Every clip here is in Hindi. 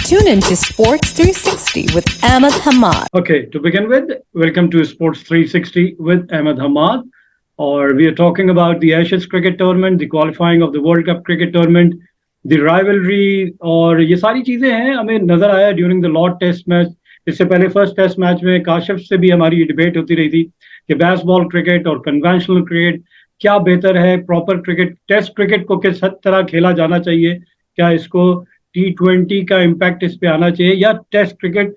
Tune in to Sports 360 with Ahmed Hamad. Okay, to begin with, welcome to Sports 360 with Ahmed Hamad. Or we are talking about the Ashes cricket tournament, the qualifying of the World Cup cricket tournament, the rivalry और ये सारी चीजें हैं हमें नजर आया during the Lord test match. इससे पहले फर्स्ट टेस्ट मैच में काशिफ से भी हमारी डिबेट होती रही थी कि बेसबॉल क्रिकेट और कन्वेंशनल क्रिकेट क्या बेहतर है, प्रॉपर क्रिकेट, टेस्ट क्रिकेट को किस तरह खेला जाना चाहिए, क्या इसको T20 का इम्पैक्ट इस पे आना चाहिए या टेस्ट क्रिकेट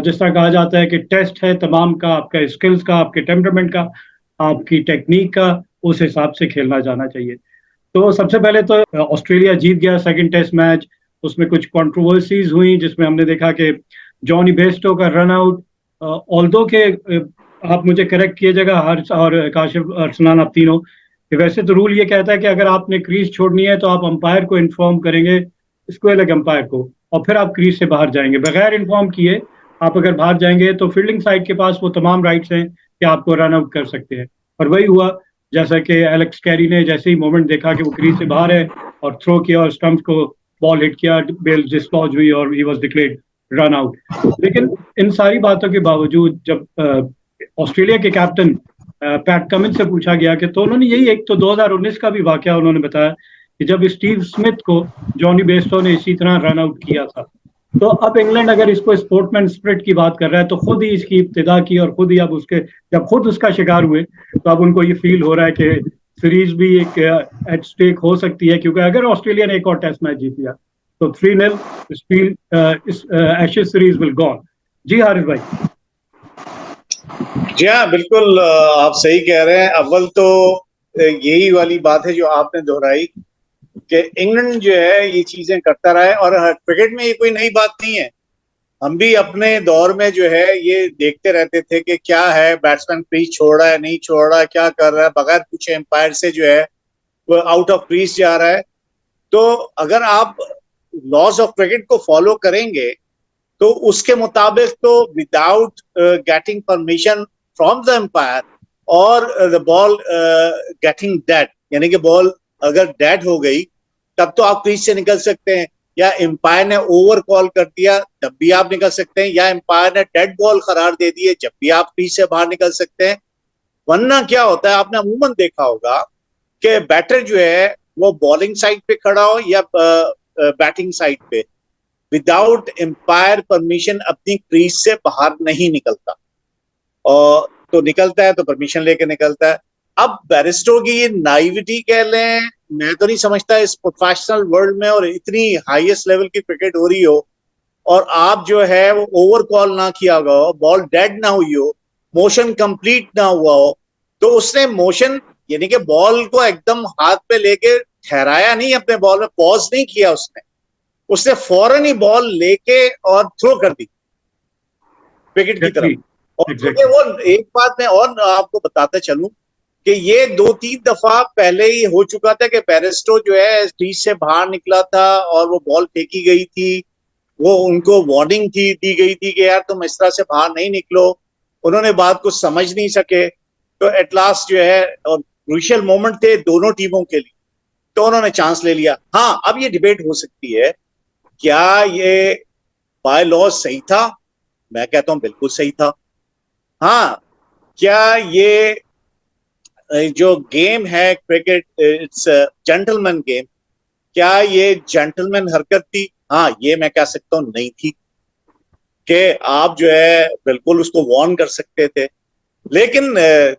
जिस तरह कहा जाता है कि टेस्ट है तमाम का, आपका स्किल्स का, आपके टेम्परामेंट का, आपकी टेक्निक का, उस हिसाब से खेलना जाना चाहिए. तो सबसे पहले तो ऑस्ट्रेलिया जीत गया सेकंड टेस्ट मैच. उसमें कुछ कंट्रोवर्सीज हुई जिसमें हमने देखा कि जॉनी बेस्टो का रन आउट, ऑल्दो के आप मुझे करेक्ट कीजिएगा हर्ष और काशिफ अरसलान, आप तीनों, कि वैसे तो रूल ये कहता है कि अगर आपने क्रीज छोड़नी है तो आप अंपायर को इन्फॉर्म करेंगे, स्क्वायर लेग अंपायर को, और फिर आप क्रीज से बाहर जाएंगे. बगैर इन्फॉर्म किए आप अगर बाहर जाएंगे तो फील्डिंग साइड के पास वो तमाम राइट्स हैं कि आपको रन आउट कर सकते हैं. और वही हुआ जैसा कि एलेक्स कैरी ने जैसे ही मोमेंट देखा कि वो क्रीज से बाहर है और थ्रो किया और स्टंप को बॉल हिट किया, बेल डिसलॉज हुई और he was declared run out. लेकिन इन सारी बातों के बावजूद जब ऑस्ट्रेलिया के कैप्टन पैट कमिंस से पूछा गया कि, तो उन्होंने यही एक तो 2019 का भी वाकया उन्होंने बताया कि जब स्टीव स्मिथ को जॉनी बेस्टो ने इसी तरह रन आउट किया था. तो अब इंग्लैंड अगर इसको स्पोर्ट्समैन स्पिरिट की बात कर रहा है तो खुद ही इसकी इब्तिदा की और खुद ही अब उसके जब खुद उसका शिकार हुए तो अब उनको ये फील हो रहा है कि सीरीज भी एक एट स्टेक हो सकती है, क्योंकि अगर ऑस्ट्रेलिया ने एक और टेस्ट मैच जीत लिया तो 3-0 एशेज सीरीज विल गॉन. जी हारिस भाई. जी हाँ, बिल्कुल आप सही कह रहे हैं. अव्वल तो यही वाली बात है जो आपने दोहराई कि इंग्लैंड जो है ये चीजें करता रहा है और क्रिकेट में ये कोई नई बात नहीं है. हम भी अपने दौर में जो है ये देखते रहते थे कि क्या है, बैट्समैन क्रीज छोड़ रहा है, नहीं छोड़ रहा है, क्या कर रहा है, बगैर पूछे एम्पायर से जो है वो आउट ऑफ क्रीज जा रहा है. तो अगर आप लॉज ऑफ क्रिकेट को फॉलो करेंगे तो उसके मुताबिक तो without getting permission from the umpire और द बॉल गेटिंग डेड, यानी कि बॉल अगर डेड हो गई तब तो आप क्रीज से निकल सकते हैं, या एम्पायर ने ओवर कॉल कर दिया तब भी आप निकल सकते हैं, या एम्पायर ने डेड बॉल करार दे दी है जब भी आप क्रीज से बाहर निकल सकते हैं. वरना क्या होता है, आपने अमूमन देखा होगा कि बैटर जो है वो बॉलिंग साइड पे खड़ा हो या बैटिंग साइड पे, विदाउट एम्पायर परमिशन अपनी क्रीज से बाहर नहीं निकलता, और तो निकलता है तो परमिशन लेके निकलता है. अब बैरिस्टो की ये नाइविटी कह लें, मैं तो नहीं समझता इस प्रोफेशनल वर्ल्ड में और इतनी हाईएस्ट लेवल की क्रिकेट हो रही हो और आप जो है वो ओवर कॉल ना किया हुआ हो, बॉल डेड ना हुई हो, मोशन कंप्लीट ना हुआ हो, तो उसने मोशन यानी कि बॉल को एकदम हाथ पे लेके ठहराया नहीं, अपने बॉल में पॉज नहीं किया, उसने फौरन ही बॉल लेके और थ्रो कर दी विकेट की तरफ. और वो एक बात मैं और आपको बताते चलूं कि ये 2-3 दफा पहले ही हो चुका था कि बैरिस्टो जो है क्रीज से बाहर निकला था और वो बॉल फेंकी गई थी, वो उनको वार्निंग दी गई थी कि यार तुम इस तरह से बाहर नहीं निकलो. उन्होंने बात को समझ नहीं सके, तो एट लास्ट जो है, और क्रूशियल मोमेंट थे दोनों टीमों के लिए, तो उन्होंने चांस ले लिया. हाँ, अब ये डिबेट हो सकती है क्या ये बाय लॉ सही था. मैं कहता हूं बिल्कुल सही था. हाँ, क्या ये जो गेम है क्रिकेट, इट्स जेंटलमैन गेम, क्या ये जेंटलमैन हरकत थी? हाँ, ये मैं कह सकता हूँ नहीं थी, कि आप जो है बिल्कुल उसको वार्न कर सकते थे. लेकिन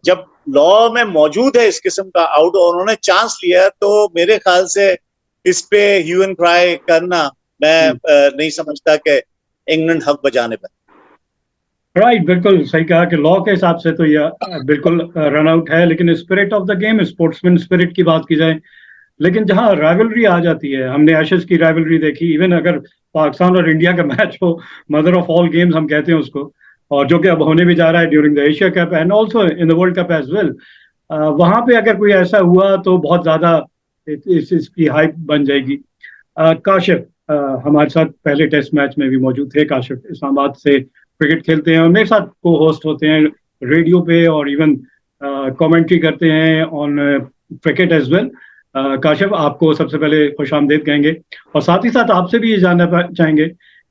जब लॉ में मौजूद है इस किस्म का आउट और उन्होंने चांस लिया, तो मेरे ख्याल से इस पे ह्यू एंड क्राई करना मैं नहीं समझता कि इंग्लैंड हक बजाने पर. राइट, बिल्कुल सही कहा कि लॉ के हिसाब से तो यह बिल्कुल रन आउट है. लेकिन spirit of the game, sportsman spirit की बात की जाए, लेकिन जहां राइवलरी आ जाती है, हमने एशेज की राइवलरी देखी, इवन अगर पाकिस्तान और इंडिया का मैच हो, मदर ऑफ ऑल गेम्स हम कहते हैं उसको, और जो कि अब होने भी जा रहा है during the Asia cup and also in the world cup as well, वहां पे अगर कोई ऐसा हुआ तो बहुत ज्यादा इसकी हाइप बन जाएगी. काशिफ हमारे साथ पहले टेस्ट मैच में भी मौजूद थे. काशिफ इस्लामाबाद से क्रिकेट खेलते हैं और मेरे साथ को होस्ट होते हैं रेडियो पे और इवन कमेंट्री करते हैं on cricket as well. Kashif, आपको सबसे पहले खुश आमदेद कहेंगे और साथ ही साथ आपसे भी ये जानना चाहेंगे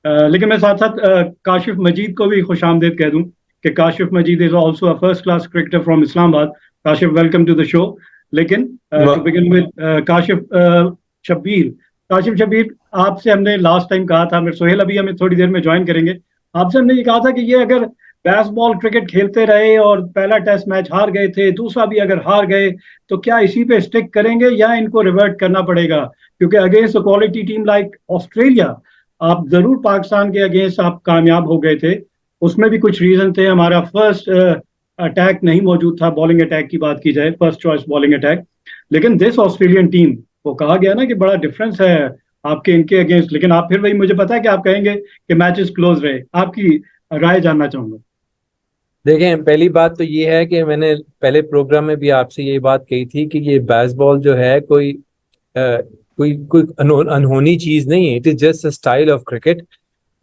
लेकिन मैं साथ साथ काशिफ मजीद को भी खुशामदीद कह दूं कि Kashif Majid is also a first class cricketer from Islamabad. Kashif, welcome to the show. लेकिन to begin with Kashif Shabbir, Kashif Shabbir, आपसे हमने लास्ट टाइम कहा था, मेरे सोहेल अभी हमें थोड़ी देर में ज्वाइन करेंगे, आपसे हमने ये कहा था कि ये अगर बेसबॉल क्रिकेट खेलते रहे और पहला टेस्ट मैच हार गए थे, दूसरा भी अगर हार गए, तो क्या इसी पे स्टिक करेंगे या इनको रिवर्ट करना पड़ेगा? क्योंकि against quality team like Australia आप जरूर पाकिस्तान के अगेंस्ट आप कामयाब हो गए थे. उसमें भी कुछ रीजन थे. हमारा फर्स्ट अटैक नहीं मौजूद था, बॉलिंग अटैक की बात की जाए, फर्स्ट चॉइस बॉलिंग अटैक. लेकिन दिस ऑस्ट्रेलियन टीम, वो कहा गया ना कि बड़ा डिफरेंस है आपके इनके अगेंस्ट, लेकिन आप फिर वही, मुझे पता है कि आप कहेंगे कि मैचेस क्लोज रहे. आपकी राय जानना चाहूंगा. देखें, पहली बात तो ये है कि मैंने पहले प्रोग्राम में भी आपसे ये बात कही थी कि ये बेसबॉल जो है कोई अनहोनी चीज नहीं है. It is just a style of cricket.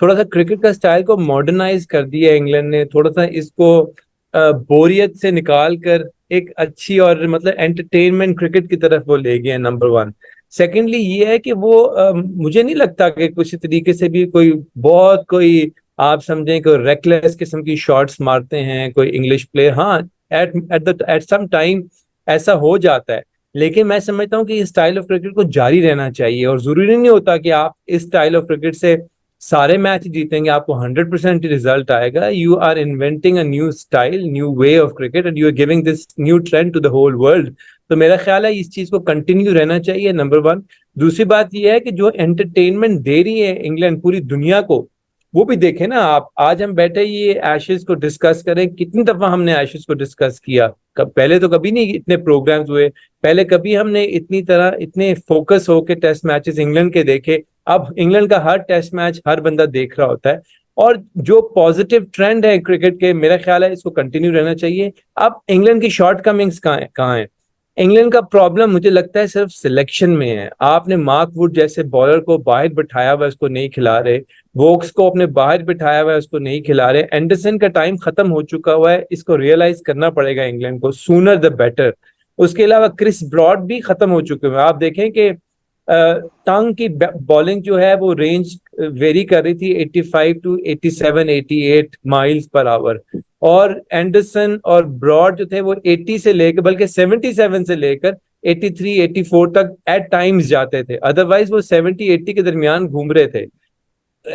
थोड़ा सा क्रिकेट का स्टाइल को मॉडर्नाइज कर दिया इंग्लैंड ने, थोड़ा सा इसको बोरियत से निकाल कर एक अच्छी और मतलब एंटरटेनमेंट क्रिकेट की तरफ वो ले गए. Number one. सेकेंडली ये है कि वो मुझे नहीं लगता कि कुछ तरीके से भी कोई आप समझें कि रेकलेस किस्म की शॉट्स मारते हैं कोई इंग्लिश प्लेयर. हाँ, एट सम टाइम ऐसा हो जाता है, लेकिन मैं समझता हूँ कि इस स्टाइल ऑफ क्रिकेट को जारी रहना चाहिए. और जरूरी नहीं होता कि आप इस स्टाइल ऑफ क्रिकेट से सारे मैच जीतेंगे, आपको 100% रिजल्ट आएगा. You are inventing a new style, new way of cricket, and you are giving this new trend to the whole world. तो मेरा ख्याल है इस चीज को कंटिन्यू रहना चाहिए. Number one. दूसरी बात यह है कि जो एंटरटेनमेंट दे रही है इंग्लैंड पूरी दुनिया को, वो भी देखें ना आप. आज हम बैठे ये एशेज को डिस्कस करें, कितनी दफा हमने एशेज को डिस्कस किया. पहले तो कभी नहीं इतने प्रोग्राम्स हुए, पहले कभी हमने इतने फोकस होके टेस्ट मैचेस इंग्लैंड के देखे. अब इंग्लैंड का हर टेस्ट मैच हर बंदा देख रहा होता है. और जो पॉजिटिव ट्रेंड है क्रिकेट के, मेरा ख्याल है इसको कंटिन्यू रहना चाहिए. अब इंग्लैंड की शॉर्ट कमिंग्स कहाँ है? इंग्लैंड का प्रॉब्लम मुझे लगता है सिर्फ सिलेक्शन में है. आपने मार्क वुड जैसे बॉलर को बाहर बिठाया हुआ, उसको नहीं खिला रहे. वोक्स को अपने बाहर बिठाया हुआ है, उसको नहीं खिला रहे. एंडरसन का टाइम खत्म हो चुका हुआ है. इसको रियलाइज करना पड़ेगा इंग्लैंड को, सूनर द बेटर. उसके अलावा क्रिस ब्रॉड भी खत्म हो चुके हैं. आप देखें कि टंग की बॉलिंग जो है वो रेंज वेरी कर रही थी 85 टू 87 88 माइल्स पर आवर, और एंडरसन और ब्रॉड जो थे वो 80 से लेकर बल्कि 77 से लेकर 83 84 तक एट टाइम्स जाते थे. अदरवाइज वो 70 80 के दरमियान घूम रहे थे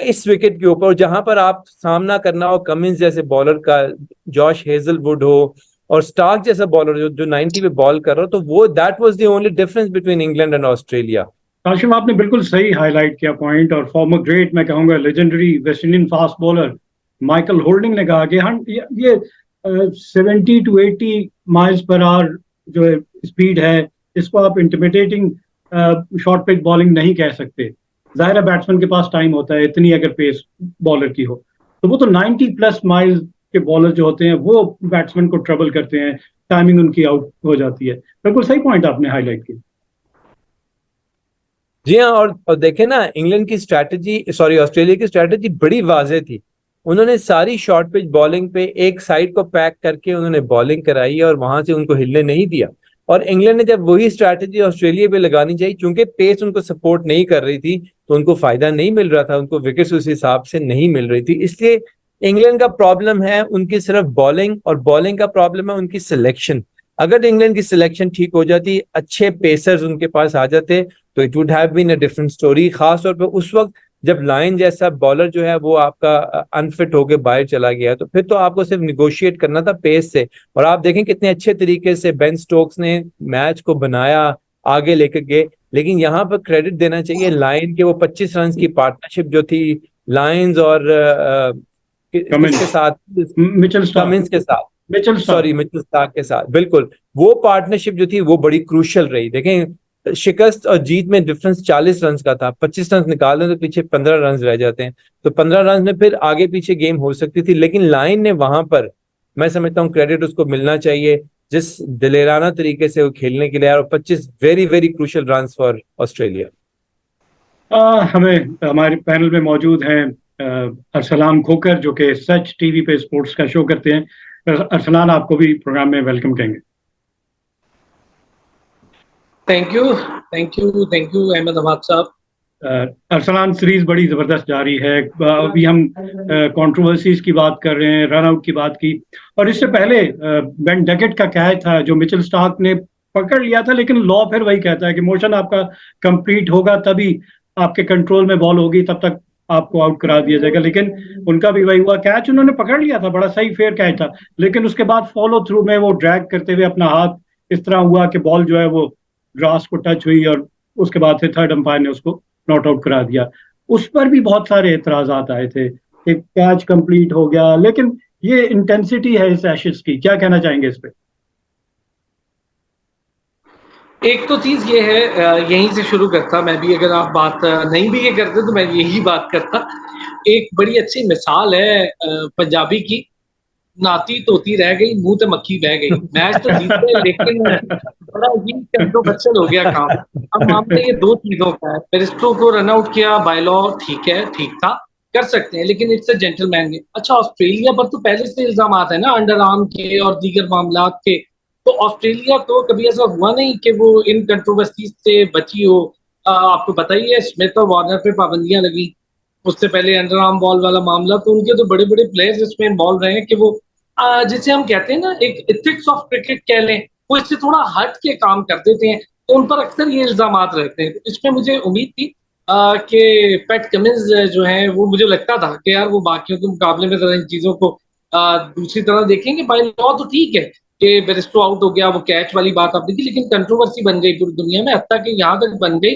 इस विकेट के ऊपर. जहां पर आप सामना करना हो कमिंस जैसे बॉलर का, जॉश हेजलवुड हो, और स्टार्क जैसा बॉलर जो 90 पे बॉल कर रहा हो, तो वो that was the only difference between England and Australia. Kashif, आपने बिल्कुल सही हाईलाइट किया पॉइंट. और फॉर्मर ग्रेट, मैं कहूंगा legendary West Indian fast bowler Michael holding ने कहा कि हम ये 70 टू 80 माइल्स पर आवर जो स्पीड है, इसको आप इंटिमिडेटिंग शॉर्ट पिच बॉलिंग नहीं कह सकते. जाहिर है बैट्समैन के पास टाइम होता है, इतनी अगर पेस बॉलर की हो, तो वो तो 90 प्लस माइल्स के बॉलर जो होते हैं वो बैट्समैन को ट्रबल करते हैं, टाइमिंग उनकी आउट हो जाती है. बिल्कुल सही पॉइंट आपने हाईलाइट किया. जी हाँ. और देखें ना, इंग्लैंड की स्ट्रैटेजी, सॉरी ऑस्ट्रेलिया की स्ट्रैटेजी बड़ी वाज़ेह थी. उन्होंने सारी शॉर्ट पिच बॉलिंग पे एक साइड को पैक करके उन्होंने बॉलिंग कराई और वहां से उनको हिलने नहीं दिया. और इंग्लैंड ने जब वही स्ट्रैटेजी ऑस्ट्रेलिया पे लगानी चाहिए, क्योंकि पेस उनको सपोर्ट नहीं कर रही थी, तो उनको फायदा नहीं मिल रहा था, उनको विकेट्स उस हिसाब से नहीं मिल रही थी. इसलिए इंग्लैंड का प्रॉब्लम है उनकी सिर्फ बॉलिंग, और बॉलिंग का प्रॉब्लम है उनकी सिलेक्शन. अगर इंग्लैंड की सिलेक्शन ठीक हो जाती, अच्छे पेसर्स उनके पास आ जाते, तो it would have been a different story. खास तौर पे उस वक्त जब लाइन जैसा बॉलर जो है वो आपका अनफिट होकर बाहर चला गया, तो फिर तो आपको सिर्फ निगोशिएट करना था पेस से. और आप देखें कितने अच्छे तरीके से बेन स्टोक्स ने मैच को बनाया, आगे लेकर गए. लेकिन यहाँ पर क्रेडिट देना चाहिए लाइन के, वो 25 रन की पार्टनरशिप जो थी लायंस और किसके साथ, मिचेल कमिंस के साथ, मिचेल स्टार्क के साथ. बिल्कुल, वो पार्टनरशिप जो थी वो बड़ी क्रूशियल रही. देखें, शिकस्त और जीत में डिफरेंस 40 रन का था. 25 रन निकाल दें तो पीछे 15 रन रह जाते हैं, तो 15 रन में फिर आगे पीछे गेम हो सकती थी. लेकिन लाइन ने वहां पर, मैं समझता हूँ क्रेडिट उसको मिलना चाहिए, जिस दिलेराना तरीके से वो खेलने के लिए, और 25 very very crucial run for Australia. हमें हमारे पैनल में मौजूद हैं अरसलान खोकर, जो कि सच टीवी पे स्पोर्ट्स का शो करते हैं. अरसलान, आपको भी प्रोग्राम में वेलकम कहेंगे. थैंक यू अहमद हमाद साहब. अरसलान सीरीज बड़ी जबरदस्त जारी है। अभी हम कंट्रोवर्सीज की बात कर रहे हैं, रन आउट की बात की, और इससे पहले बेन डकेट का कैच था जो मिचेल स्टार्क ने पकड़ लिया था, लेकिन लॉ फिर वही कहता है कि मोशन आपका कंप्लीट होगा तभी आपके कंट्रोल में बॉल होगी, तब तक आपको आउट करा दिया जाएगा। लेकिन उनका भी वही हुआ, कैच उन्होंने पकड़ लिया था, बड़ा सही फेयर कैच था, लेकिन उसके बाद फॉलो थ्रू में वो ड्रैग करते हुए अपना हाथ इस तरह हुआ कि बॉल जो है वो ग्रास को टच हुई, और उसके बाद से थर्ड अंपायर ने उसको नॉट आउट करा दिया। उस पर भी बहुत सारे एतराजात आए थे कि कैच कंप्लीट हो गया, लेकिन ये इंटेंसिटी है इस एशेज की, क्या कहना चाहेंगे इस पे? एक तो चीज ये है, यहीं से शुरू करता मैं भी, अगर आप बात नहीं भी ये करते तो मैं यही बात करता। एक बड़ी अच्छी मिसाल है पंजाबी की, नाती तोती रह गई मुंह ते मक्खी बह गई। मैच तो जीत गए लेकिन बड़ा ही कंट्रोवर्शियल हो गया काम। अब मामला ये दो चीजों का है, पेरिस्टो को रन आउट किया बाय लॉ, ठीक है, ठीक था, कर सकते हैं, लेकिन इट्स अ जेंटलमैन गेम। अच्छा, ऑस्ट्रेलिया पर तो पहले से इल्जाम है ना अंडर आर्म के और दीगर मामला के, तो ऑस्ट्रेलिया तो कभी ऐसा हुआ नहीं कि वो इन कंट्रोवर्सीज से बची हो। आपको पता ही है स्मिथ और वार्नर पे पाबंदियां लगी, उससे पहले अंडर आर्म बॉल वाला मामला, तो उनके तो बड़े बड़े प्लेयर्स इसमें इन्वॉल्व रहे हैं कि वो जिसे हम कहते हैं ना एक एथिक्स ऑफ क्रिकेट कह लें, वो इससे थोड़ा हट के काम कर देते हैं, तो उन पर अक्सर ये इल्जाम रहते हैं। इसमें मुझे उम्मीद थी कि पैट कमिंस जो है, वो मुझे लगता था कि यार वो बाकियों के मुकाबले में जरा इन चीजों को दूसरी तरह देखेंगे। बाय लॉ तो ठीक है कि बेरिस्टो आउट हो गया, वो कैच वाली बात आप देखी, लेकिन कंट्रोवर्सी बन गई पूरी दुनिया में, हत्ता कि यहाँ तक बन गई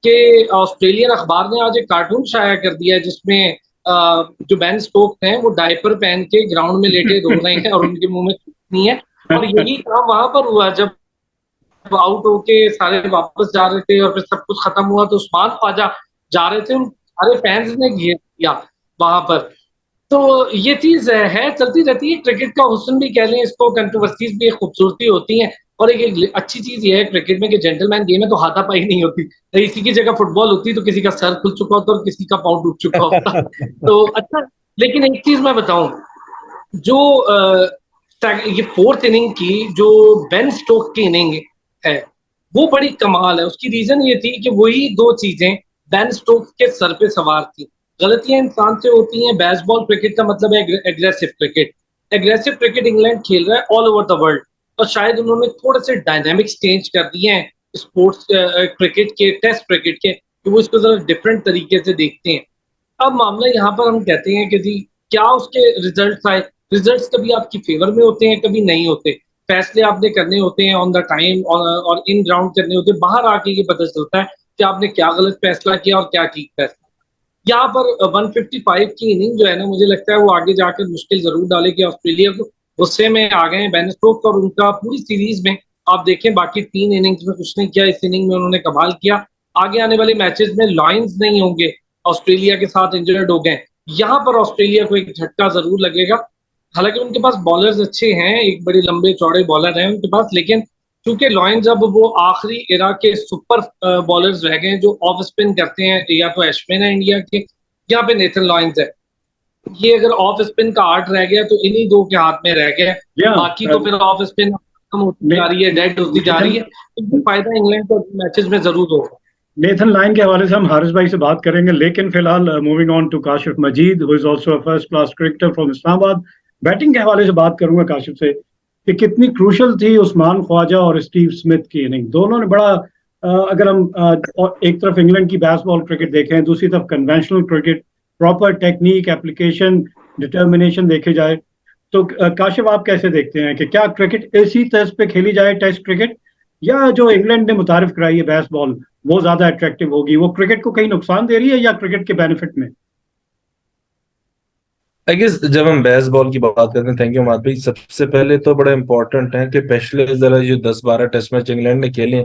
कि ऑस्ट्रेलियन अखबार ने आज एक कार्टून शाया कर दिया है जिसमें जो बेन स्टोक्स हैं वो डायपर पहन के ग्राउंड में लेटे रो रहे हैं और उनके मुंह में नहीं है। और यही काम वहां पर हुआ, जब आउट होके सारे वापस जा रहे थे और फिर सब कुछ खत्म हुआ तो उस्मान ख्वाजा जा रहे थे, उन सारे फैंस ने घेर दिया वहां पर। तो ये चीज है चलती रहती है, क्रिकेट का हुस्न भी कह लें इसको, कंट्रोवर्सीज भी खूबसूरती होती हैं। और एक अच्छी चीज ये है क्रिकेट में कि जेंटलमैन गेम है, तो हाथापाई नहीं होती। इसी की जगह फुटबॉल होती तो किसी का सर खुल चुका होता और किसी का पाँव डूब चुका होता। तो अच्छा, लेकिन एक चीज मैं बताऊं, जो ये फोर्थ इनिंग की जो बेन स्टोक की इनिंग है वो बड़ी कमाल है। उसकी रीजन ये थी कि वही दो चीजें बेन स्टोक के सर पे सवार थी। गलतियां इंसान से होती हैं, बेसबॉल क्रिकेट का मतलब है aggressive cricket. Aggressive cricket England खेल रहा है ऑल ओवर द वर्ल्ड, और शायद उन्होंने थोड़े से डायनामिक्स चेंज कर दिए हैं स्पोर्ट्स क्रिकेट के, टेस्ट क्रिकेट के, कि वो इसको जरा डिफरेंट तरीके से देखते हैं। अब मामला यहाँ पर हम कहते हैं कि जी क्या उसके रिजल्ट आए, रिजल्ट्स कभी आपकी फेवर में होते हैं, कभी नहीं होते। फैसले आपने करने होते हैं ऑन द टाइम और इन ग्राउंड करने होते हैं। बाहर आके ये पता चलता है कि आपने क्या गलत फैसला किया और क्या ठीक फैसला। यहाँ पर 155 की इनिंग जो है ना, मुझे लगता है वो आगे जाकर मुश्किल जरूर डालेगी ऑस्ट्रेलिया को। गुस्से में आ गए बेन स्टोक्स, और उनका पूरी सीरीज में आप देखें बाकी 3 इनिंग्स में कुछ नहीं किया, इस इनिंग में उन्होंने कमाल किया। आगे आने वाले मैचेस में लॉयंस नहीं होंगे, ऑस्ट्रेलिया के साथ इंजर्ड हो गए, यहाँ पर ऑस्ट्रेलिया को एक झटका जरूर लगेगा। हालांकि उनके पास बॉलर्स अच्छे हैं, एक बड़े लंबे चौड़े बॉलर हैं उनके पास, लेकिन क्योंकि लॉयंस अब वो आखिरी इरा के सुपर बॉलर्स रह गए जो ऑफ स्पिन करते हैं, या तो एशमेन है इंडिया के, यहाँ पे नेथन लॉयंस है। ये अगर ऑफ स्पिन का आर्ट रह गया तो इन्हीं दो के हाथ में रह गया, बाकी तो फिर ऑफ स्पिन कम होती जा रही है, डेड होती जा रही है, तो फायदा इंग्लैंड को मैचेस में जरूर होगा। नेथन लाइन के हवाले से हम हारिस भाई से बात करेंगे, लेकिन फिलहाल moving on to Kashif Majeed, who is also a first class cricketer from Islamabad. Batting के हवाले से बात करूंगा काशिफ से कि कितनी क्रूशल थी उस्मान ख्वाजा और स्टीव स्मिथ की इनिंग। दोनों ने बड़ा अगर हम एक तरफ इंग्लैंड की बेसबॉल क्रिकेट देखें, दूसरी तरफ conventional cricket, proper technique, application, determination देखे जाए, तो काशिफ आप कैसे देखते हैं कि क्या क्रिकेट इसी तर्ज पे खेली जाए टेस्ट क्रिकेट, या जो इंग्लैंड ने मुतारिफ कराई है बेसबॉल वो ज्यादा अट्रैक्टिव होगी? वो क्रिकेट को कहीं नुकसान दे रही है या क्रिकेट के बेनिफिट में? आई गेस जब हम बेसबॉल की बात करते हैं, थैंक यू मात भाई, सबसे पहले तो बड़ा इंपॉर्टेंट है कि पिछले जरा जो 10-12 टेस्ट मैच इंग्लैंड ने खेले,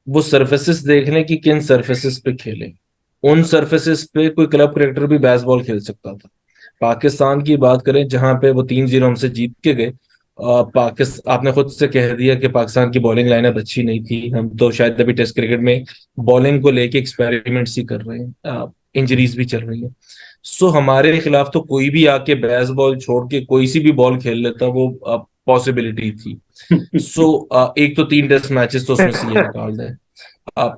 वो सर्फेसिस देख लें कि किन सर्फेसिस पे खेले। उन सर्फेसिस पे कोई क्लब क्रिकेटर भी बेसबॉल खेल सकता था। पाकिस्तान की बात करें जहां पे वो 3-0 हमसे जीत के गए, पाकिस्तान आपने खुद से कह दिया कि पाकिस्तान की बॉलिंग लाइनअप अच्छी नहीं थी। हम तो शायद अभी टेस्ट क्रिकेट में बॉलिंग को लेके एक्सपेरिमेंट्स ही कर रहे हैं, इंजरीज भी चल रही है। सो हमारे खिलाफ तो कोई भी आके बेसबॉल छोड़ के कोई सी भी बॉल खेल लेता, वो पॉसिबिलिटी थी। सो एक तो 3 टेस्ट मैचेस तो उसमें से ये निकाल दें।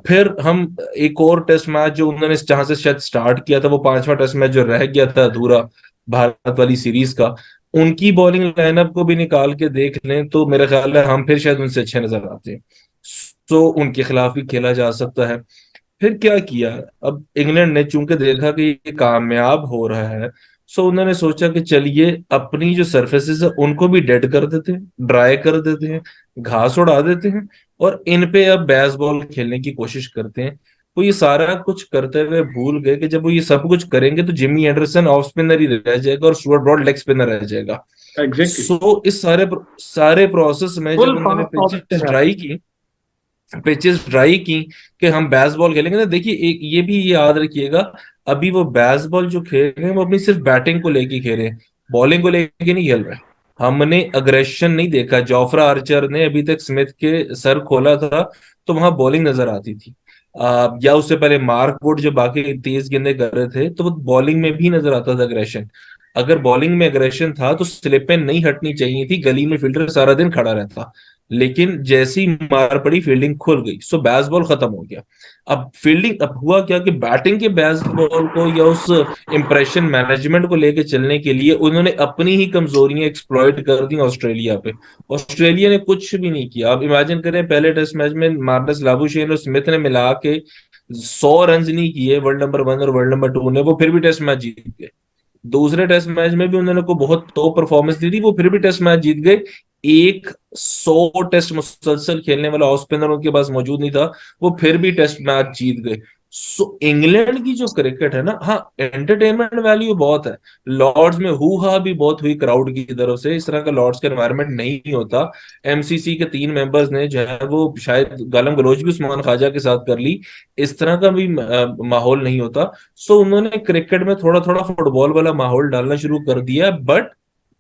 फिर हम एक और टेस्ट मैच जो उन्होंने जहां से शायद स्टार्ट किया था, वो पांचवा टेस्ट मैच जो रह गया था अधूरा भारत वाली सीरीज का, उनकी बॉलिंग लाइनअप को भी निकाल के देख लें तो मेरा ख्याल है हम फिर शायद उनसे अच्छे नजर आते हैं। तो उनके खिलाफ भी खेला जा सकता है। फिर क्या किया, अब इंग्लैंड ने चूंकि देखा कि ये कामयाब हो रहा है, सो उन्होंने सोचा कि चलिए अपनी जो सरफेसेस है उनको भी डेड कर देते हैं, ड्राई कर देते हैं, घास उड़ा देते हैं, और इन पे अब बेसबॉल खेलने की कोशिश करते हैं। वो ये सारा कुछ करते हुए भूल गए कि जब वो ये सब कुछ करेंगे तो जिमी एंडरसन ऑफ स्पिनर ही रह जाएगा और स्टुअर्ट ब्रॉड लेग स्पिनर रह जाएगा। एग्जैक्टली। सो इस सारे प्रोसेस में जब फुल उन्होंने पास ऑफ स्पिनर। पिचेस ड्राई की कि हम बेसबॉल खेलेंगे ना, देखिए एक ये भी याद रखिएगा, अभी वो बेसबॉल जो खेल रहे हैं वो अपनी सिर्फ बैटिंग को लेके खेल रहे हैं, बॉलिंग को लेके नहीं खेल रहे। हमने अग्रेशन नहीं देखा। जोफ्रा आर्चर ने अभी तक स्मिथ के सर खोला था तो वहां बॉलिंग नजर आती थी, या उससे पहले मार्क वुड जो बाकी तेज गेंदें कर रहे थे तो वो बॉलिंग में भी नजर आता था अग्रेशन। अगर बॉलिंग में अग्रेशन था तो स्लिपें नहीं हटनी चाहिए थी, गली में फील्डर सारा दिन खड़ा रहता, लेकिन जैसी मार पड़ी फील्डिंग खुल गई, सो बेसबॉल खत्म हो गया। अब फील्डिंग, अब हुआ क्या कि बैटिंग के बेसबॉल को या उस इंप्रेशन मैनेजमेंट को लेके चलने के लिए उन्होंने अपनी ही कमजोरियां एक्सप्लॉइट कर दी ऑस्ट्रेलिया पे। ऑस्ट्रेलिया ने कुछ भी नहीं किया। अब इमेजिन करें पहले टेस्ट मैच में मार्नस लाबुशेन और स्मिथ ने मिला के 100 रन नहीं किए, वर्ल्ड नंबर 1 और वर्ल्ड नंबर 2 ने, वो फिर भी टेस्ट मैच जीत गए। दूसरे टेस्ट मैच में भी उन्होंने को बहुत तो परफॉर्मेंस दी थी, वो फिर भी टेस्ट मैच जीत गए। एक 100 टेस्ट मुसलसल खेलने वाला ऑफ स्पिनर उनके पास मौजूद नहीं था, वो फिर भी टेस्ट मैच जीत गए। सो इंग्लैंड की जो क्रिकेट है ना, हाँ एंटरटेनमेंट वैल्यू बहुत है। लॉर्ड्स में हु हा भी बहुत हुई क्राउड की तरफ से, इस तरह का लॉर्ड्स का एनवायरनमेंट नहीं होता। एमसीसी के 3 मेंबर्स ने जो है वो शायद गालम गलोच भी उस्मान ख्वाजा के साथ कर ली, इस तरह का भी माहौल नहीं होता। सो उन्होंने क्रिकेट में थोड़ा थोड़ा फुटबॉल वाला माहौल डालना शुरू कर दिया, बट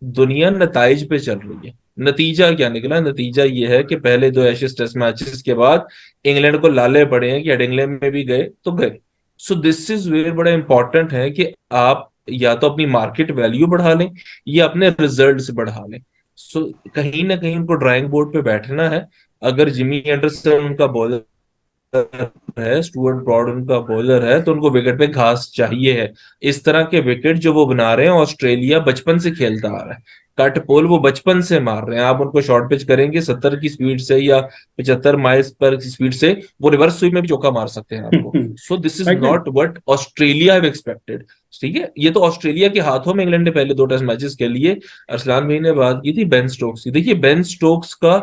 दुनिया नताइज पे चल रही है। नतीजा क्या निकला? नतीजा ये है कि पहले 2 एशेज टेस्ट मैचेस के बाद इंग्लैंड को लाले पड़े हैं कि हेडिंग्ले में भी गए तो गए। सो दिस इज वेरी बड़ा इंपॉर्टेंट है कि आप या तो अपनी मार्केट वैल्यू बढ़ा लें या अपने रिजल्ट्स बढ़ा लें। सो कहीं ना कहीं उनको ड्राइंग बोर्ड पे बैठना है। अगर जिमी एंडरसन उनका बॉलर है, स्टुअर्ट ब्रॉड उनका बॉलर है, तो उनको विकेट पे घास चाहिए है। इस तरह के विकेट जो वो बना रहे हैं ऑस्ट्रेलिया बचपन से खेलता आ रहा है, कट पोल वो बचपन से मार रहे हैं। आप उनको शॉर्ट पिच करेंगे 70 की स्पीड से या 75 माइल्स पर स्पीड से, वो रिवर्स स्विंग में भी चौका मार सकते हैं आपको। So this is not what Australia have expected. ठीक है, ये तो ऑस्ट्रेलिया के हाथों में इंग्लैंड ने पहले 2 टेस्ट मैचेस के लिए। अरसलान भाई ने बात की थी बेन स्टोक्स की, देखिए बेन स्टोक्स का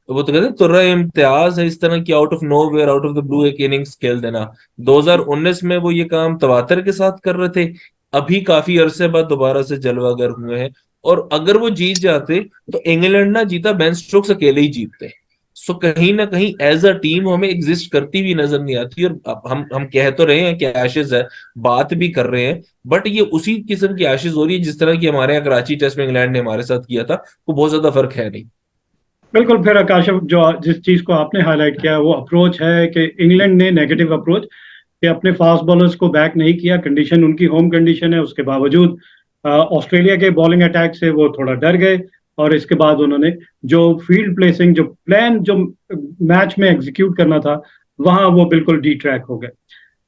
वो तो कहते हैं तुर्रा इम्तियाज है इस तरह की out of nowhere out of the blue एक इनिंग्स खेल देना। 2019 में वो ये काम तवातर के साथ कर रहे थे, अभी काफी अरसे बाद दोबारा से जलवागर हुए हैं। और अगर वो जीत जाते तो इंग्लैंड ना जीता, बेन स्टोक्स अकेले ही जीतते। सो कहीं ना कहीं एज अ टीम हमें एग्जिस्ट करती हुई नजर नहीं आती। और अब हम कह तो रहे हैं कि एशेज है, बात भी कर रहे हैं, बट ये उसी किस्म की एशेज हो रही है जिस तरह की हमारे यहाँ कराची टेस्ट में इंग्लैंड ने हमारे साथ किया था, वो बहुत ज्यादा फर्क है नहीं। बिल्कुल। फिर आकाश, जो जिस चीज को आपने हाईलाइट किया वो अप्रोच है कि इंग्लैंड ने नेगेटिव अप्रोच कि अपने फास्ट बॉलर्स को बैक नहीं किया। कंडीशन उनकी होम कंडीशन है, उसके बावजूद ऑस्ट्रेलिया के बॉलिंग अटैक से वो थोड़ा डर गए, और इसके बाद उन्होंने जो फील्ड प्लेसिंग, जो प्लान जो मैच में एग्जीक्यूट करना था, वहां वो बिल्कुल डी ट्रैक हो गए।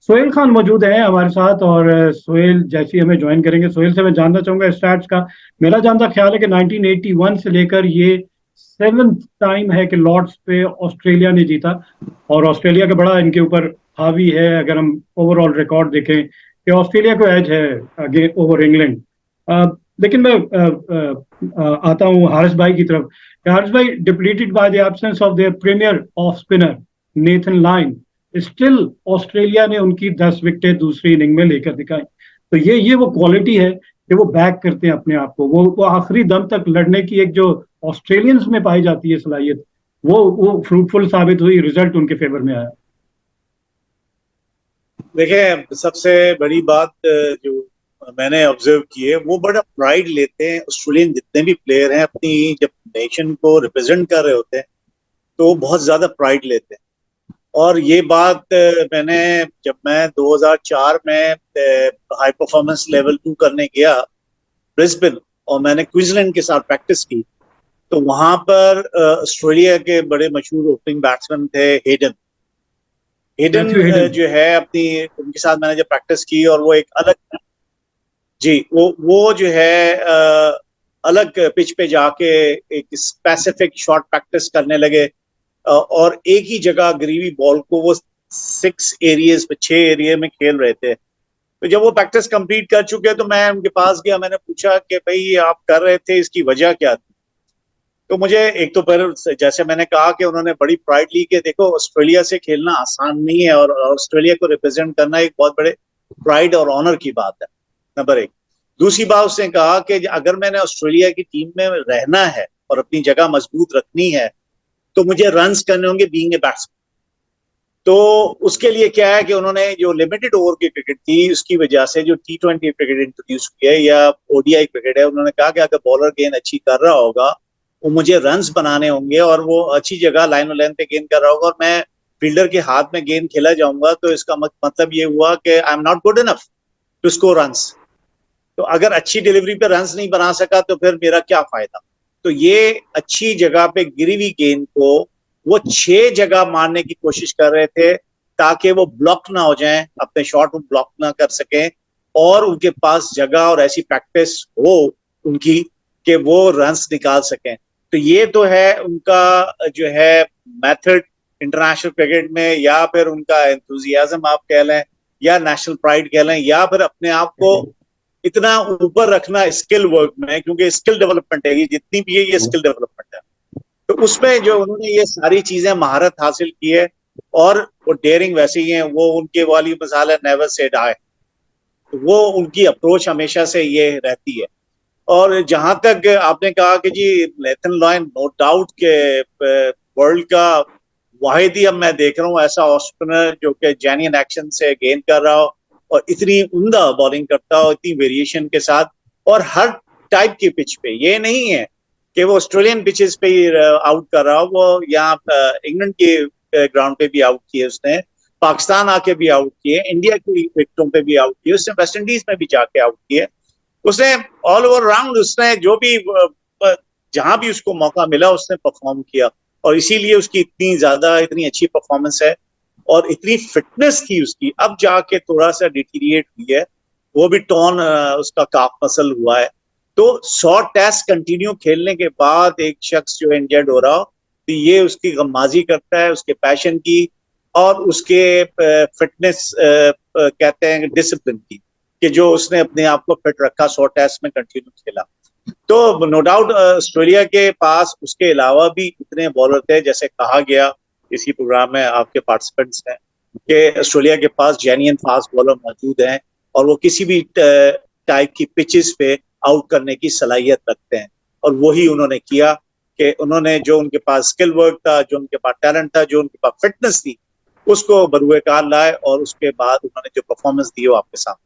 सोहेल खान मौजूद हैं हमारे साथ, और सोहेल जैसे ही हमें ज्वाइन करेंगे, सोहेल से मैं जानना चाहूंगा स्टैट्स का। मेरा जानना ख्याल है कि 1981 से लेकर ये 7th टाइम है कि लॉर्ड्स पे ऑस्ट्रेलिया ने जीता, और ऑस्ट्रेलिया का बड़ा इनके ऊपर हावी है। अगर हम ओवरऑल रिकॉर्ड देखें कि ऑस्ट्रेलिया को एज है आगे ओवर इंग्लैंड। लेकिन मैं आता हूँ हारिस भाई की तरफ। हारिस भाई, depleted by the absence of their premier of spinner Nathan Lyon, still Australia ने उनकी 10 विकेटें दूसरी इनिंग में लेकर दिखाई। तो ये वो क्वालिटी है कि वो बैक करते हैं अपने आप को, वो आखिरी दम तक लड़ने की एक जो ऑस्ट्रेलियंस में पाई जाती है सलाहियत, वो फ्रूटफुल साबित हुई, रिजल्ट उनके फेवर में आया। देखिए, सबसे बड़ी बात जो मैंने ऑब्जर्व की है, वो बड़ा प्राइड लेते हैं ऑस्ट्रेलियन जितने भी प्लेयर हैं, अपनी जब नेशन को रिप्रेजेंट कर रहे होते हैं तो बहुत ज्यादा प्राइड लेते हैं। और ये बात जब मैं 2004 में हाई परफॉर्मेंस लेवल 2 करने गया ब्रिस्बेन, और मैंने क्वींसलैंड के साथ प्रैक्टिस की, तो वहां पर ऑस्ट्रेलिया के बड़े मशहूर ओपनिंग बैट्समैन थे हेडन। Hidden Matthew hidden. जो है अपनी उनके साथ मैंने जब प्रैक्टिस की और वो एक अलग जी वो जो है अलग पिच पे जाके एक स्पेसिफिक शॉट प्रैक्टिस करने लगे और एक ही जगह गिरी बॉल को वो 6 एरिया में खेल रहे थे। तो जब वो प्रैक्टिस कंप्लीट कर चुके तो मैं उनके पास गया, मैंने पूछा कि भाई ये आप कर रहे थे इसकी वजह क्या थी। तो मुझे एक तो फिर जैसे मैंने कहा कि उन्होंने बड़ी प्राइड ली कि देखो ऑस्ट्रेलिया से खेलना आसान नहीं है और ऑस्ट्रेलिया को रिप्रेजेंट करना एक बहुत बड़े प्राइड और ऑनर की बात है, नंबर एक। दूसरी बात उसने कहा कि अगर मैंने ऑस्ट्रेलिया की टीम में रहना है और अपनी जगह मजबूत रखनी है तो मुझे रन्स करने होंगे बीइंग ए बैट्समैन। तो उसके लिए क्या है कि उन्होंने जो लिमिटेड ओवर की क्रिकेट थी उसकी वजह से जो T20 क्रिकेट इंट्रोड्यूस की है या ODI क्रिकेट है, उन्होंने कहा कि अगर बॉलर गेंद अच्छी कर रहा होगा वो मुझे रन्स बनाने होंगे और वो अच्छी जगह लाइन और लेंथ पे गेंद कर रहा होगा और मैं फील्डर के हाथ में गेंद खेला जाऊंगा तो इसका मतलब ये हुआ कि I am not good enough to score runs. तो अगर अच्छी डिलीवरी पे रन्स नहीं बना सका तो फिर मेरा क्या फायदा। तो ये अच्छी जगह पे गिरी हुई गेंद को वो 6 जगह मारने की कोशिश कर रहे थे ताकि वो ब्लॉक ना हो जाएं, अपने शॉट में ब्लॉक ना कर सकें और उनके पास जगह और ऐसी प्रैक्टिस हो उनकी कि वो रन्स निकाल सकें। तो ये तो है उनका जो है मेथड इंटरनेशनल क्रिकेट में, या फिर उनका एंथुजियाज्म आप कह लें या नेशनल प्राइड कह लें, या फिर अपने आप को इतना ऊपर रखना स्किल वर्क में, क्योंकि स्किल डेवलपमेंट है ये, जितनी भी है ये स्किल डेवलपमेंट है। तो उसमें जो उन्होंने ये सारी चीजें महारत हासिल की है और वो डेयरिंग वैसे ही है, वो उनके वाली मिसाल है नेवर से डाई, वो उनकी अप्रोच हमेशा से ये रहती है। और जहां तक आपने कहा कि जी नेथन लॉयन नो डाउट के वर्ल्ड का वाहिद ही अब मैं देख रहा हूँ ऐसा ऑफ स्पिनर जो कि जेन्युइन एक्शन से गेंद कर रहा हो और इतनी उम्दा बॉलिंग करता हो, इतनी वेरिएशन के साथ और हर टाइप की पिच पे। ये नहीं है कि वो ऑस्ट्रेलियन पिचेस पे ही आउट कर रहा हो, वो यहाँ इंग्लैंड के ग्राउंड पे भी आउट किए उसने, पाकिस्तान आके भी आउट किए, इंडिया की विकेटों पे भी आउट किए, उसने वेस्ट इंडीज में भी जाके आउट किए। उसने ऑल ओवर राउंड उसने जो भी जहां भी उसको मौका मिला उसने परफॉर्म किया और इसीलिए उसकी इतनी अच्छी परफॉर्मेंस है और इतनी फिटनेस थी उसकी। अब जाके थोड़ा सा डिटीरिएट हुई है, वो भी टॉन उसका काफ मसल हुआ है। तो 100 टेस्ट कंटिन्यू खेलने के बाद एक शख्स जो इंजर्ड हो रहा हो तो ये उसकी गम्माजी करता है उसके पैशन की और उसके फिटनेस कहते हैं डिसिप्लिन की, कि जो उसने अपने आप को फिट रखा 100 टेस्ट में कंटिन्यू खेला। तो नो डाउट ऑस्ट्रेलिया के पास उसके अलावा भी इतने बॉलर थे, जैसे कहा गया इसी प्रोग्राम में आपके पार्टिसिपेंट्स हैं कि ऑस्ट्रेलिया के पास जेन्युइन फास्ट बॉलर मौजूद हैं और वो किसी भी टाइप की पिचेस पे आउट करने की सलाहियत रखते हैं। और वही उन्होंने किया कि उन्होंने जो उनके पास स्किल वर्क था, जो उनके पास टैलेंट था, जो उनके पास फिटनेस थी, उसको बरूए कार लाए और उसके बाद उन्होंने जो परफॉर्मेंस दी वो आपके सामने।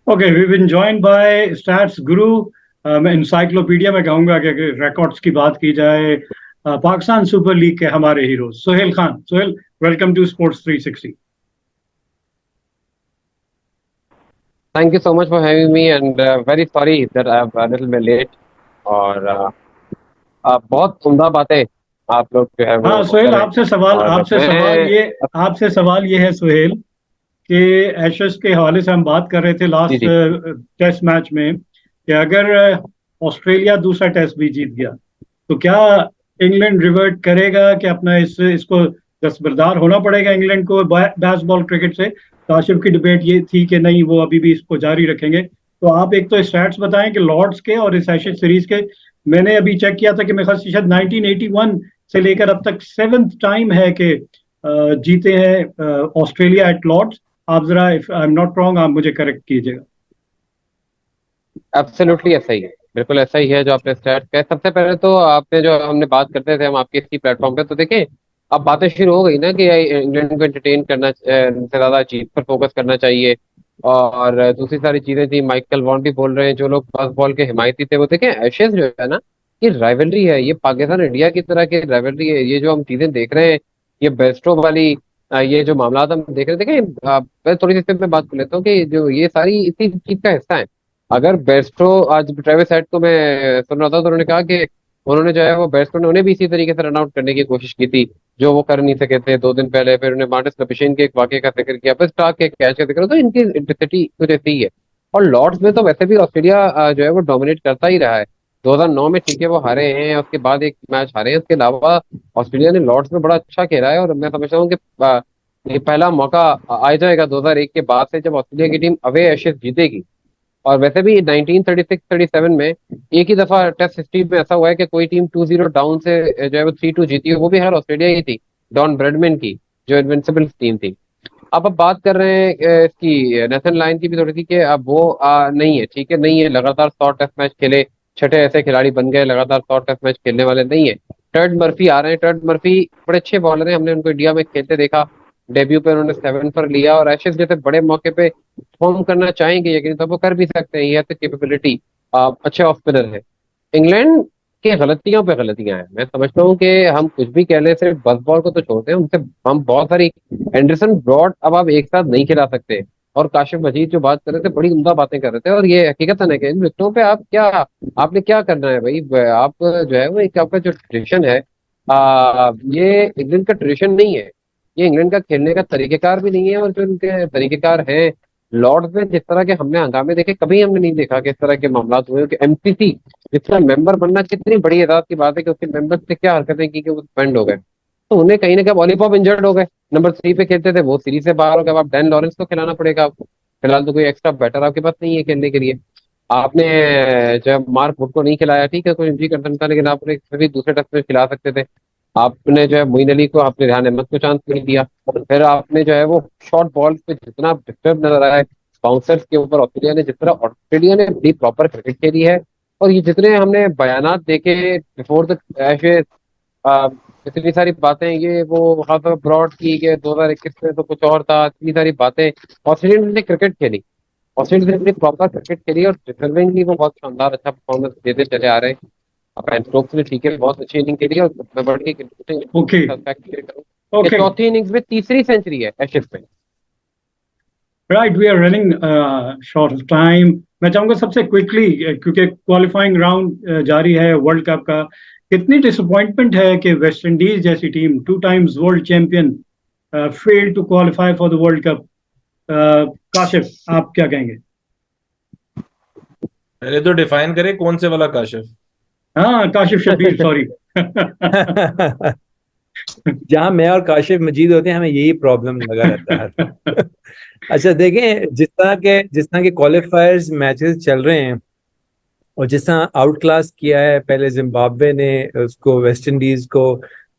Okay, we've been joined by Stats Guru. मैं इंसाइक्लोपीडिया में कहूंगा कि रिकॉर्ड्स की बात की जाए पाकिस्तान सुपर लीग के हमारे hero Suhail Khan. Suhail, welcome to sports 360. Thank you so much for having me and very sorry that I'm a little bit late. और बहुत उम्दा बातें आप लोग जो है वो हाँ सुहेल, कर रहे हैं। आपसे सवाल ये है सुहेल कि एशेस के हवाले से हम बात कर रहे थे लास्ट टेस्ट मैच में कि अगर ऑस्ट्रेलिया दूसरा टेस्ट भी जीत गया तो क्या इंग्लैंड रिवर्ट करेगा कि अपना इसको दस्तबरदार होना पड़ेगा इंग्लैंड को बेसबॉल क्रिकेट से। काशिफ की डिबेट ये थी कि नहीं वो अभी भी इसको जारी रखेंगे। तो आप एक तो स्टैट्स बताएं कि लॉर्ड्स के और इस एशेज सीरीज के। मैंने अभी चेक किया था कि मेरे ख्याल से शायद 1981 से लेकर अब तक 7th टाइम है कि जीते हैं ऑस्ट्रेलिया एट लॉर्ड्स। आप जरा if I am not wrong आप मुझे करेक्ट कीजिएगा। एब्सोल्युटली ऐसा ही है, बिल्कुल ऐसा ही है जो आपने स्टार्ट किया। सबसे पहले तो आपने जो हमने बात करते थे हम आपके इसी प्लेटफॉर्म पे, तो देखें अब बातें शुरू हो गई ना कि इंग्लैंड को एंटरटेन करना से ज्यादा जीत पर फोकस करना चाहिए और दूसरी सारी चीजें थी। माइकल वॉन भी बोल रहे हैं, जो लोग फास्ट बॉल के हिमायती थे वो देखें एशेज जो है ना ये राइवलरी है, ये पाकिस्तान इंडिया की तरह की राइवलरी है। ये जो हम चीजें देख रहे हैं ये बेस्टो वाली ये जो मामला हम देख रहे थे, मैं थोड़ी सी इस पे बात कर लेता हूँ कि जो ये सारी इसी चीज का हिस्सा है। अगर बेस्टो आज ट्रेविस हेड को मैं सुन रहा था तो उन्होंने कहा कि उन्होंने जो है वो बैट्समैन, उन्हें भी इसी तरीके से रन आउट करने की कोशिश की थी जो वो कर नहीं सके थे 2 दिन पहले। फिर उन्होंने मार्टिस लपिशिन के एक वाकये का जिक्र किया, फिर स्टार्क के कैच का जिक्र, तो इनकी इंटेंसिटी कुछ ऐसी ही है। और लॉर्ड्स में तो वैसे भी ऑस्ट्रेलिया जो है वो डोमिनेट करता ही रहा है। 2009 में ठीक है वो हारे हैं, उसके बाद एक मैच हारे हैं, उसके अलावा ऑस्ट्रेलिया ने लॉर्ड्स में बड़ा अच्छा खेला है। और मैं समझता हूँ कि ये पहला मौका आ जाएगा 2001 के बाद से जब ऑस्ट्रेलिया की टीम अवे एशेज जीतेगी। और वैसे भी 1936-37 में एक ही दफा टेस्ट हिस्ट्री में ऐसा हुआ है कि कोई टीम 2-0 डाउन से जो है वो 3-2 जीती है, वो भी हर ऑस्ट्रेलिया ही थी, डॉन ब्रैडमैन की जो इनविंसिबल टीम थी। अब बात कर रहे हैं इसकी नेथन लायन की भी थोड़ी सी कि अब वो नहीं है, ठीक है, नहीं है, लगातार 100 टेस्ट मैच खेले, छठे ऐसे खिलाड़ी बन गए लगातार 100 टेस्ट मैच खेलने वाले नहीं है। टर्ड मर्फी आ रहे हैं, टर्ड मर्फी बड़े अच्छे बॉलर हैं, हमने उनको इंडिया में खेलते देखा, डेब्यू पे उन्होंने 7 पर लिया, और एशेज जैसे बड़े मौके पे परफॉर्म करना चाहेंगे यकीन तो वो कर भी सकते हैं, ये तो कैपेबिलिटी, अच्छे ऑफ स्पिनर है। इंग्लैंड के गलतियों पे गलतियां हैं, मैं समझता हूँ कि हम कुछ भी कह लें, सिर्फ बस बॉल को तो छोड़ते हैं, उनसे हम बहुत सारी, एंडरसन ब्रॉड अब आप एक साथ नहीं खिला सकते, और काशिफ मजीद जो बात कर रहे थे बड़ी उम्दा बातें कर रहे थे, और ये हकीकत है कि इन विकेटों पे आप क्या, आपने क्या करना है भाई, आप जो है वो एक आपका जो ट्रेडिशन है, ये इंग्लैंड का ट्रेडिशन नहीं है, ये इंग्लैंड का खेलने का तरीकेकार भी नहीं है, और जो इनके तरीकेकार हैं लॉर्ड्स में जिस तरह के हमने हंगामे देखे, कभी हमने नहीं देखा कि इस तरह के मामला हुए कि एमसीसी जिसका मेंबर बनना कितनी बड़ी एजाज की बात है कि उसके मेंबर से क्या हरकतें की कि वो सस्पेंड हो गए। तो उन्हें कहीं ना कहीं वॉलीपॉप इंजर्ड हो गए, नंबर 3 पे खेलते थे, वो सीरीज से बाहर हो गए, अब आप डैन लॉरेंस को खिलाना पड़ेगा आपको, फिलहाल तो कोई एक्स्ट्रा बैटर आपके पास नहीं है खेलने के लिए। आपने जब मार्क वुड को नहीं खिलाया, ठीक है कोई इंजरी कंसर्न था, लेकिन आप उन्हें भी दूसरे टेस्ट में खिला सकते थे। आपने जो है मोइन अली को, आपने रेहान अहमद को चांस नहीं दिया, फिर आपने जो है वो शॉर्ट बॉल पे जितना डिस्टर्ब नजर आया बाउंसर्स के ऊपर, ऑस्ट्रेलिया ने बड़ी प्रॉपर क्रिकेट खेली है। और ये जितने हमने बयानात देखे बिफोर द एशेज, इतनी सारी बातें, ये वो खासतौर ब्रॉड की कि 2021 में तो कुछ और था, इतनी सारी बातें, ऑस्ट्रेलिया ने क्रिकेट खेली, ऑस्ट्रेलिया ने प्रॉपर क्रिकेट खेली, और डिफरेंटली वो बहुत शानदार अच्छा परफॉर्मेंस देते चले आ रहे हैं। अब बेन स्टोक्स ने ठीक है बहुत अच्छी इनिंग खेली, और मैं बढ़ के Okay. Okay. चौथी इनिंग्स में तीसरी सेंचुरी है एशेज पे। Right, we are running short of time. मैं चाहूंगा सबसे क्विकली, क्योंकि क्वालिफाइंग राउंड जारी है वर्ल्ड कप का, कितनी डिसअपॉइंटमेंट है कि वेस्ट इंडीज जैसी team 2 times world champion fail to qualify for the world cup. Kashif, आप क्या कहेंगे? पहले तो डिफाइन करें कौन से वाला काशिफ। हाँ, काशिफ शब्बीर, सॉरी। जहां मैं और काशिफ मजीद होते हैं हमें यही प्रॉब्लम लगा रहता है। अच्छा देखें, जिस तरह के क्वालिफायर्स मैचेस चल रहे हैं, और जिस तरह आउट क्लास किया है पहले जिम्बाब्वे ने उसको, वेस्ट इंडीज को,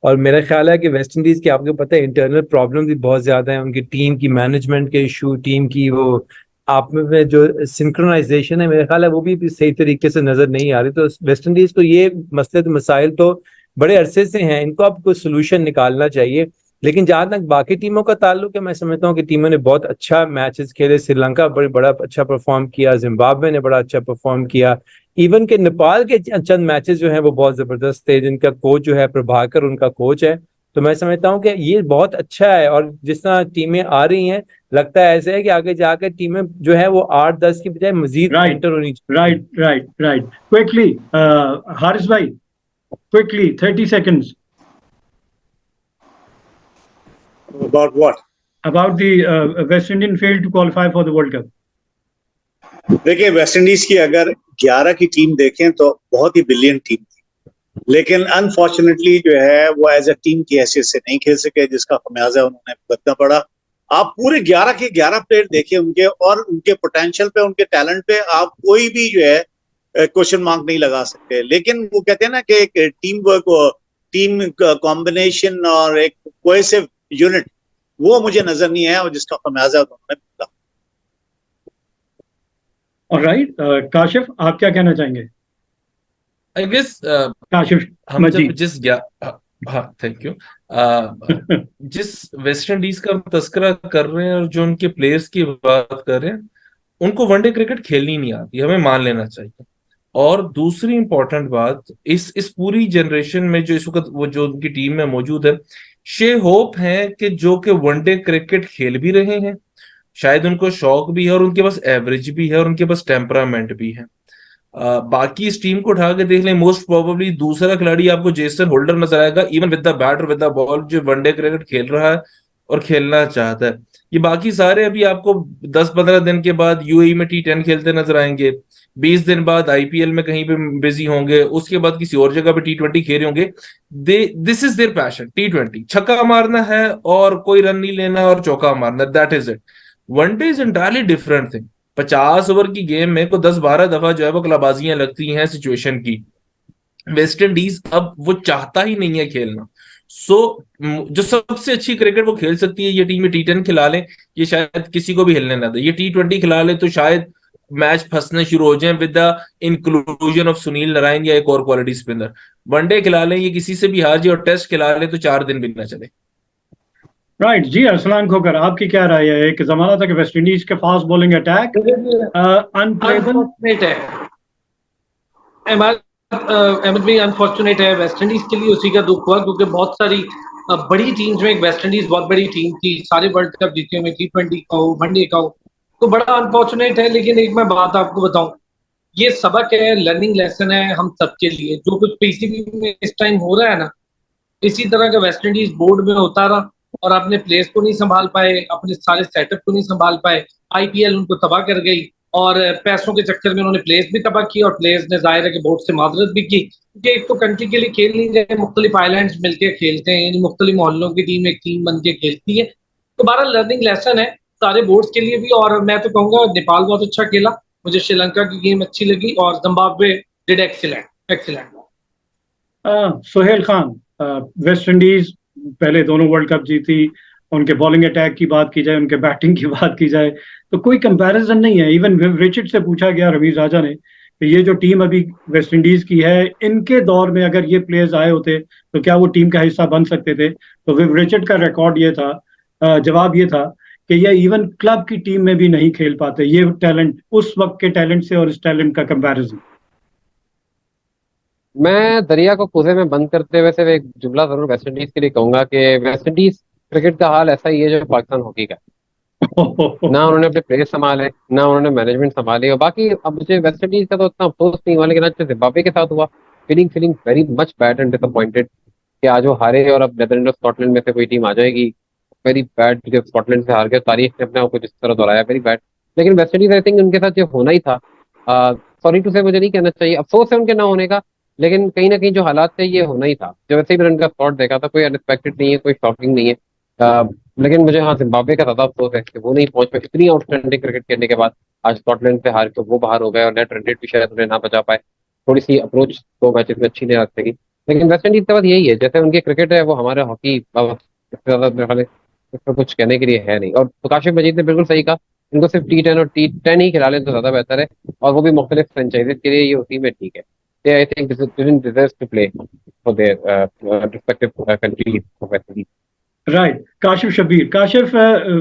और मेरा ख्याल है कि वेस्ट इंडीज की, आपको पता है, इंटरनल प्रॉब्लम भी बहुत ज्यादा है, उनकी टीम की मैनेजमेंट के इशू, टीम की वो आप में जो सिंक्रोनाइजेशन है, मेरा ख्याल है वो भी सही तरीके से नजर नहीं आ रही। तो वेस्ट इंडीज को ये मसले तो मसाइल तो बड़े अरसे से हैं, इनको अब कोई सोल्यूशन निकालना चाहिए। लेकिन जहां तक बाकी टीमों का ताल्लुक है, मैं समझता हूँ कि टीमों ने बहुत अच्छा मैचेस खेले, श्रीलंका बड़ा अच्छा परफॉर्म किया, जिम्बाब्वे ने बड़ा अच्छा परफॉर्म किया, इवन के नेपाल के चंद मैचेस जो हैं वो बहुत जबरदस्त थे, जिनका कोच जो है प्रभाकर उनका कोच है। तो मैं समझता हूँ कि ये बहुत अच्छा है, और जिस तरह टीमें आ रही हैं लगता है ऐसे है कि आगे जाकर टीमें जो है वो 8-10 की बजाय मजीद एंटर होनी चाहिए। राइट। क्विकली हारिस भाई, quickly 30 seconds About what? about the West Indian failed to qualify for the World Cup. देखिए, वेस्ट इंडीज की अगर 11 की टीम देखें तो बहुत ही ब्रिलियंट टीम थी, लेकिन अनफॉर्चुनेटली जो है वो एज अ टीम की हैसियत से नहीं खेल सके, जिसका खमियाजा उन्होंने भुगतना पड़ा। आप पूरे 11 के 11 प्लेयर देखिए उनके, और उनके पोटेंशियल पे, उनके टैलेंट पे आप कोई भी जो है क्वेश्चन मार्क नहीं लगा सकते। लेकिन वो कहते हैं ना कि एक टीम वर्क, टीम कॉम्बिनेशन और एक कोहेसिव यूनिट, वो मुझे नजर नहीं आया, और जिसका खमियाजा उन्होंने भुगता। ऑलराइट, काशिफ, आप क्या कहना चाहेंगे? आई गेस काशिफ हम जब मजीद। हाँ थैंक यू। जिस वेस्ट इंडीज का तस्करा कर रहे हैं और जो उनके प्लेयर्स की बात कर रहे हैं, उनको वनडे क्रिकेट खेलनी नहीं आती, हमें मान लेना चाहिए। और दूसरी इंपॉर्टेंट बात, इस पूरी जनरेशन में जो इस वक्त वो जो उनकी टीम में मौजूद है, शे होप है कि जो कि वनडे क्रिकेट खेल भी रहे हैं, शायद उनको शौक भी है, और उनके पास एवरेज भी है, और उनके पास टेम्परामेंट भी है। बाकी इस टीम को उठा के देख लें, मोस्ट प्रोबेबली दूसरा खिलाड़ी आपको जेसन होल्डर नजर आएगा, इवन विद द बैट और विद द बॉल, जो वनडे क्रिकेट खेल रहा है और खेलना चाहता है। ये बाकी सारे अभी आपको 10-15 दिन के बाद यूएई में T10 खेलते नजर आएंगे, 20 दिन बाद आईपीएल में कहीं पे बिजी होंगे, उसके बाद किसी और जगह पे T20 खेल रहे होंगे। This is their passion, T20 छक्का मारना है और कोई रन नहीं लेना और चौका मारना, that is it. One day is entirely different thing. 50 over की गेम में को 10-12 दफा जो है वो कलाबाजियां लगती हैं सिचुएशन की। वेस्ट इंडीज अब वो चाहता ही नहीं है खेलना। सो जो सबसे अच्छी क्रिकेट वो खेल सकती है, ये टीम T10 खिला ले, ये शायद किसी को भी हिलने ना दे। ये T20 खिला ले तो शायद मैच फंसने शुरू हो जाए with the inclusion of Sunil Narayan या एक और क्वालिटी स्पिनर। वनडे खिला ले, ये किसी से भी हार जाए, और टेस्ट खिला ले तो 4 दिन भी ना चले। राइट जी। अरसलान खोकर, आपकी क्या राय है? एक जमाना था कि वेस्ट इंडीज के फास्ट बॉलिंग अटैक अनप्लेबल है, अहमद भाई, अनफॉर्चुनेट है वेस्ट इंडीज के लिए। उसी का दुख हुआ क्योंकि बहुत सारी बड़ी टीम्स में एक वेस्ट इंडीज बहुत बड़ी टीम थी, सारे वर्ल्ड कप जीते हुए, T20 का हो, वनडे का हो, तो बड़ा अनफॉर्चुनेट है। लेकिन एक मैं बात आपको बताऊं, ये सबक है, लर्निंग लेसन है हम सबके लिए। जो कुछ पीसीबी में इस टाइम हो रहा है ना, इसी तरह का वेस्ट इंडीज बोर्ड में होता रहा और अपने प्लेयर्स को नहीं संभाल पाए, अपने सारे सेटअप को नहीं संभाल पाए, आईपीएल उनको तबाह कर गई और पैसों के चक्कर में उन्होंने प्लेयर्स भी तबाह किए और प्लेयर्स ने जाहिर है कि बोर्ड से माजरत भी की, क्योंकि एक तो कंट्री के लिए खेल नहीं रहे, मुख्तलिफ आइलैंड्स मिलकर खेलते हैं, यानी मुख्तलिफ मोहल्लों की टीम एक टीम बन के खेलती है। तो बहरहाल लर्निंग लेसन है सारे बोर्ड्स के लिए भी। और मैं तो कहूंगा नेपाल बहुत अच्छा खेला, मुझे श्रीलंका की गेम अच्छी लगी और Zimbabwe did excellent excellent. Sohail Khan, West Indies पहले दोनों वर्ल्ड कप जीती, उनके बॉलिंग अटैक की बात की जाए, उनके बैटिंग की बात की जाए तो कोई कंपैरिजन नहीं है। इवन रिचर्ड से पूछा गया, रमीज राजा ने, कि ये जो टीम अभी वेस्ट इंडीज की है, इनके दौर में अगर ये प्लेयर्स आए होते तो क्या वो टीम का हिस्सा बन सकते थे? तो विव रिचर्ड का रिकॉर्ड ये था, जवाब ये था कि ये इवन क्लब की टीम में भी नहीं खेल पाते। ये टैलेंट, उस वक्त के टैलेंट से और इस टैलेंट का कंपैरिजन। मैं दरिया को कोसे में बंद करते हुए सिर्फ एक जुमला जरूर वेस्ट इंडीज के लिए कहूंगा कि वेस्ट इंडीज क्रिकेट का हाल ऐसा ही है जो पाकिस्तान हॉकी का। ना उन्होंने अपने प्लेयर संभाले, ना उन्होंने मैनेजमेंट संभाली। और बाकी अब मुझे वेस्ट इंडीज का तो उतना अफसोस नहीं हुआ, लेकिन आज जिम्बाब्वे के साथ हुआ, feeling very much bad and disappointed कि आज वो हारे और अब नेदरलैंड और स्कॉटलैंड में से कोई टीम आ जाएगी। वेरी बैड, जब स्कॉटलैंड से हार गया, तारीख ने अपने आप को जिस तरह दोहराया, वेरी बैड। लेकिन वेस्ट इंडीज आई थिंक उनके साथ जो होना ही था, सॉरी टू से मुझे नहीं कहना चाहिए, अफसोस है उनके ना होने का, लेकिन कहीं ना कहीं जो हालात थे ये होना ही था। जब वैसे ही मैंने उनका स्पॉट देखा था, कोई अनएक्सपेक्टेड नहीं है, कोई शॉकिंग नहीं है। लेकिन मुझे हाँ जिम्बाब्वे का ज्यादा अफसोस है कि वो नहीं पहुंच पाए इतनी आउटस्टैंडिंग क्रिकेट खेलने के बाद। आज स्कॉटलैंड से हार के वो बाहर हो गए और नेट रन रेट भी शायद उन्हें ना बचा पाए। थोड़ी सी अप्रोच 2 मैचेस में अच्छी नहीं रख सकी। लेकिन वेस्ट इंडीज के बाद यही है, जैसे उनकी क्रिकेट है वो हमारे हॉकी इससे ज्यादा मेरे ख्याल इसमें कुछ कहने के लिए है नहीं। और काशिफ मजीद ने बिल्कुल सही कहा, इनको सिर्फ T10 और T10 ही खिला लें तो ज्यादा बेहतर है, और वो भी मुख्तलिफ फ्रेंचाइजीज के लिए ये उसी में ठीक है। I think this deserves to play for their respective countries of West Indies. Right. Kashif Shabbir, Kashif,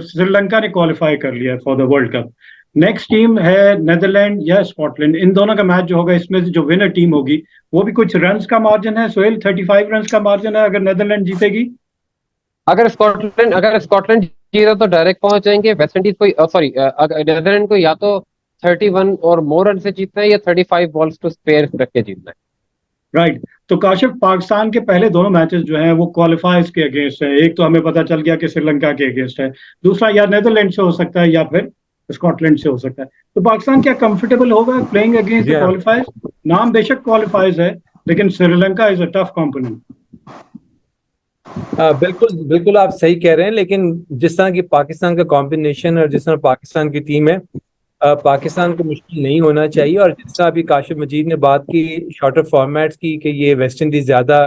Sri Lanka ने क्वालिफाई कर लिया for the world cup. Next team है नेदरलैंड या स्कॉटलैंड। इन दोनों का मैच जो होगा, इसमें जो विनर टीम होगी वो भी कुछ रन्स का मार्जिन है। सोहेल, 35 रन्स का मार्जिन है अगर नेदरलैंड जीतेगी। अगर स्कॉटलैंड जीता तो डायरेक्ट पहुंच जाएंगे। वेस्ट इंडीज को सॉरी नेदरलैंड को या तो 31 और मोर रन से जीतना है या 35 बॉल्स टू स्पेयर रख के जीतना है। राइट। तो काशिफ, पाकिस्तान के पहले दोनों मैचेस जो हैं वो क्वालिफायर्स के अगेंस्ट है। एक तो हमें पता चल गया कि श्रीलंका के अगेंस्ट है, दूसरा या नेदरलैंड से हो सकता है या फिर स्कॉटलैंड से हो सकता है। तो पाकिस्तान क्या कंफर्टेबल होगा प्लेइंग अगेंस्ट द क्वालिफायर्स? नाम बेशक क्वालिफायर्स है, लेकिन Sri Lanka is a tough component. बिल्कुल आप सही कह रहे हैं, लेकिन जिस तरह की पाकिस्तान का कॉम्बिनेशन और जिस तरह पाकिस्तान की टीम है, पाकिस्तान को मुश्किल नहीं होना चाहिए। और जिस तरह अभी काशिफ मजीद ने बात की शॉर्टर फॉर्मेट्स की कि ये वेस्ट इंडीज ज्यादा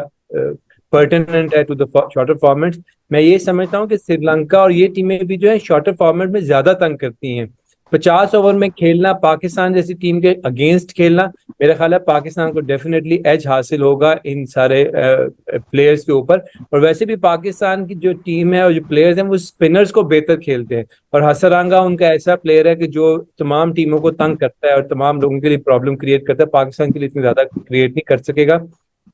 पर्टिनेंट है टू द शॉर्टर फॉर्मेट्स, मैं ये समझता हूँ कि श्रीलंका और ये टीमें भी जो है शॉर्टर फॉर्मेट में ज्यादा तंग करती हैं। 50 ओवर में खेलना, पाकिस्तान जैसी टीम के अगेंस्ट खेलना, मेरा ख्याल है पाकिस्तान को डेफिनेटली एज हासिल होगा इन सारे प्लेयर्स के ऊपर। और वैसे भी पाकिस्तान की जो टीम है और जो प्लेयर्स हैं वो स्पिनर्स को बेहतर खेलते हैं, और हसरंगा उनका ऐसा प्लेयर है कि जो तमाम टीमों को तंग करता है और तमाम लोगों के लिए प्रॉब्लम क्रिएट करता है। पाकिस्तान के लिए इतनी ज्यादा क्रिएट नहीं कर सकेगा,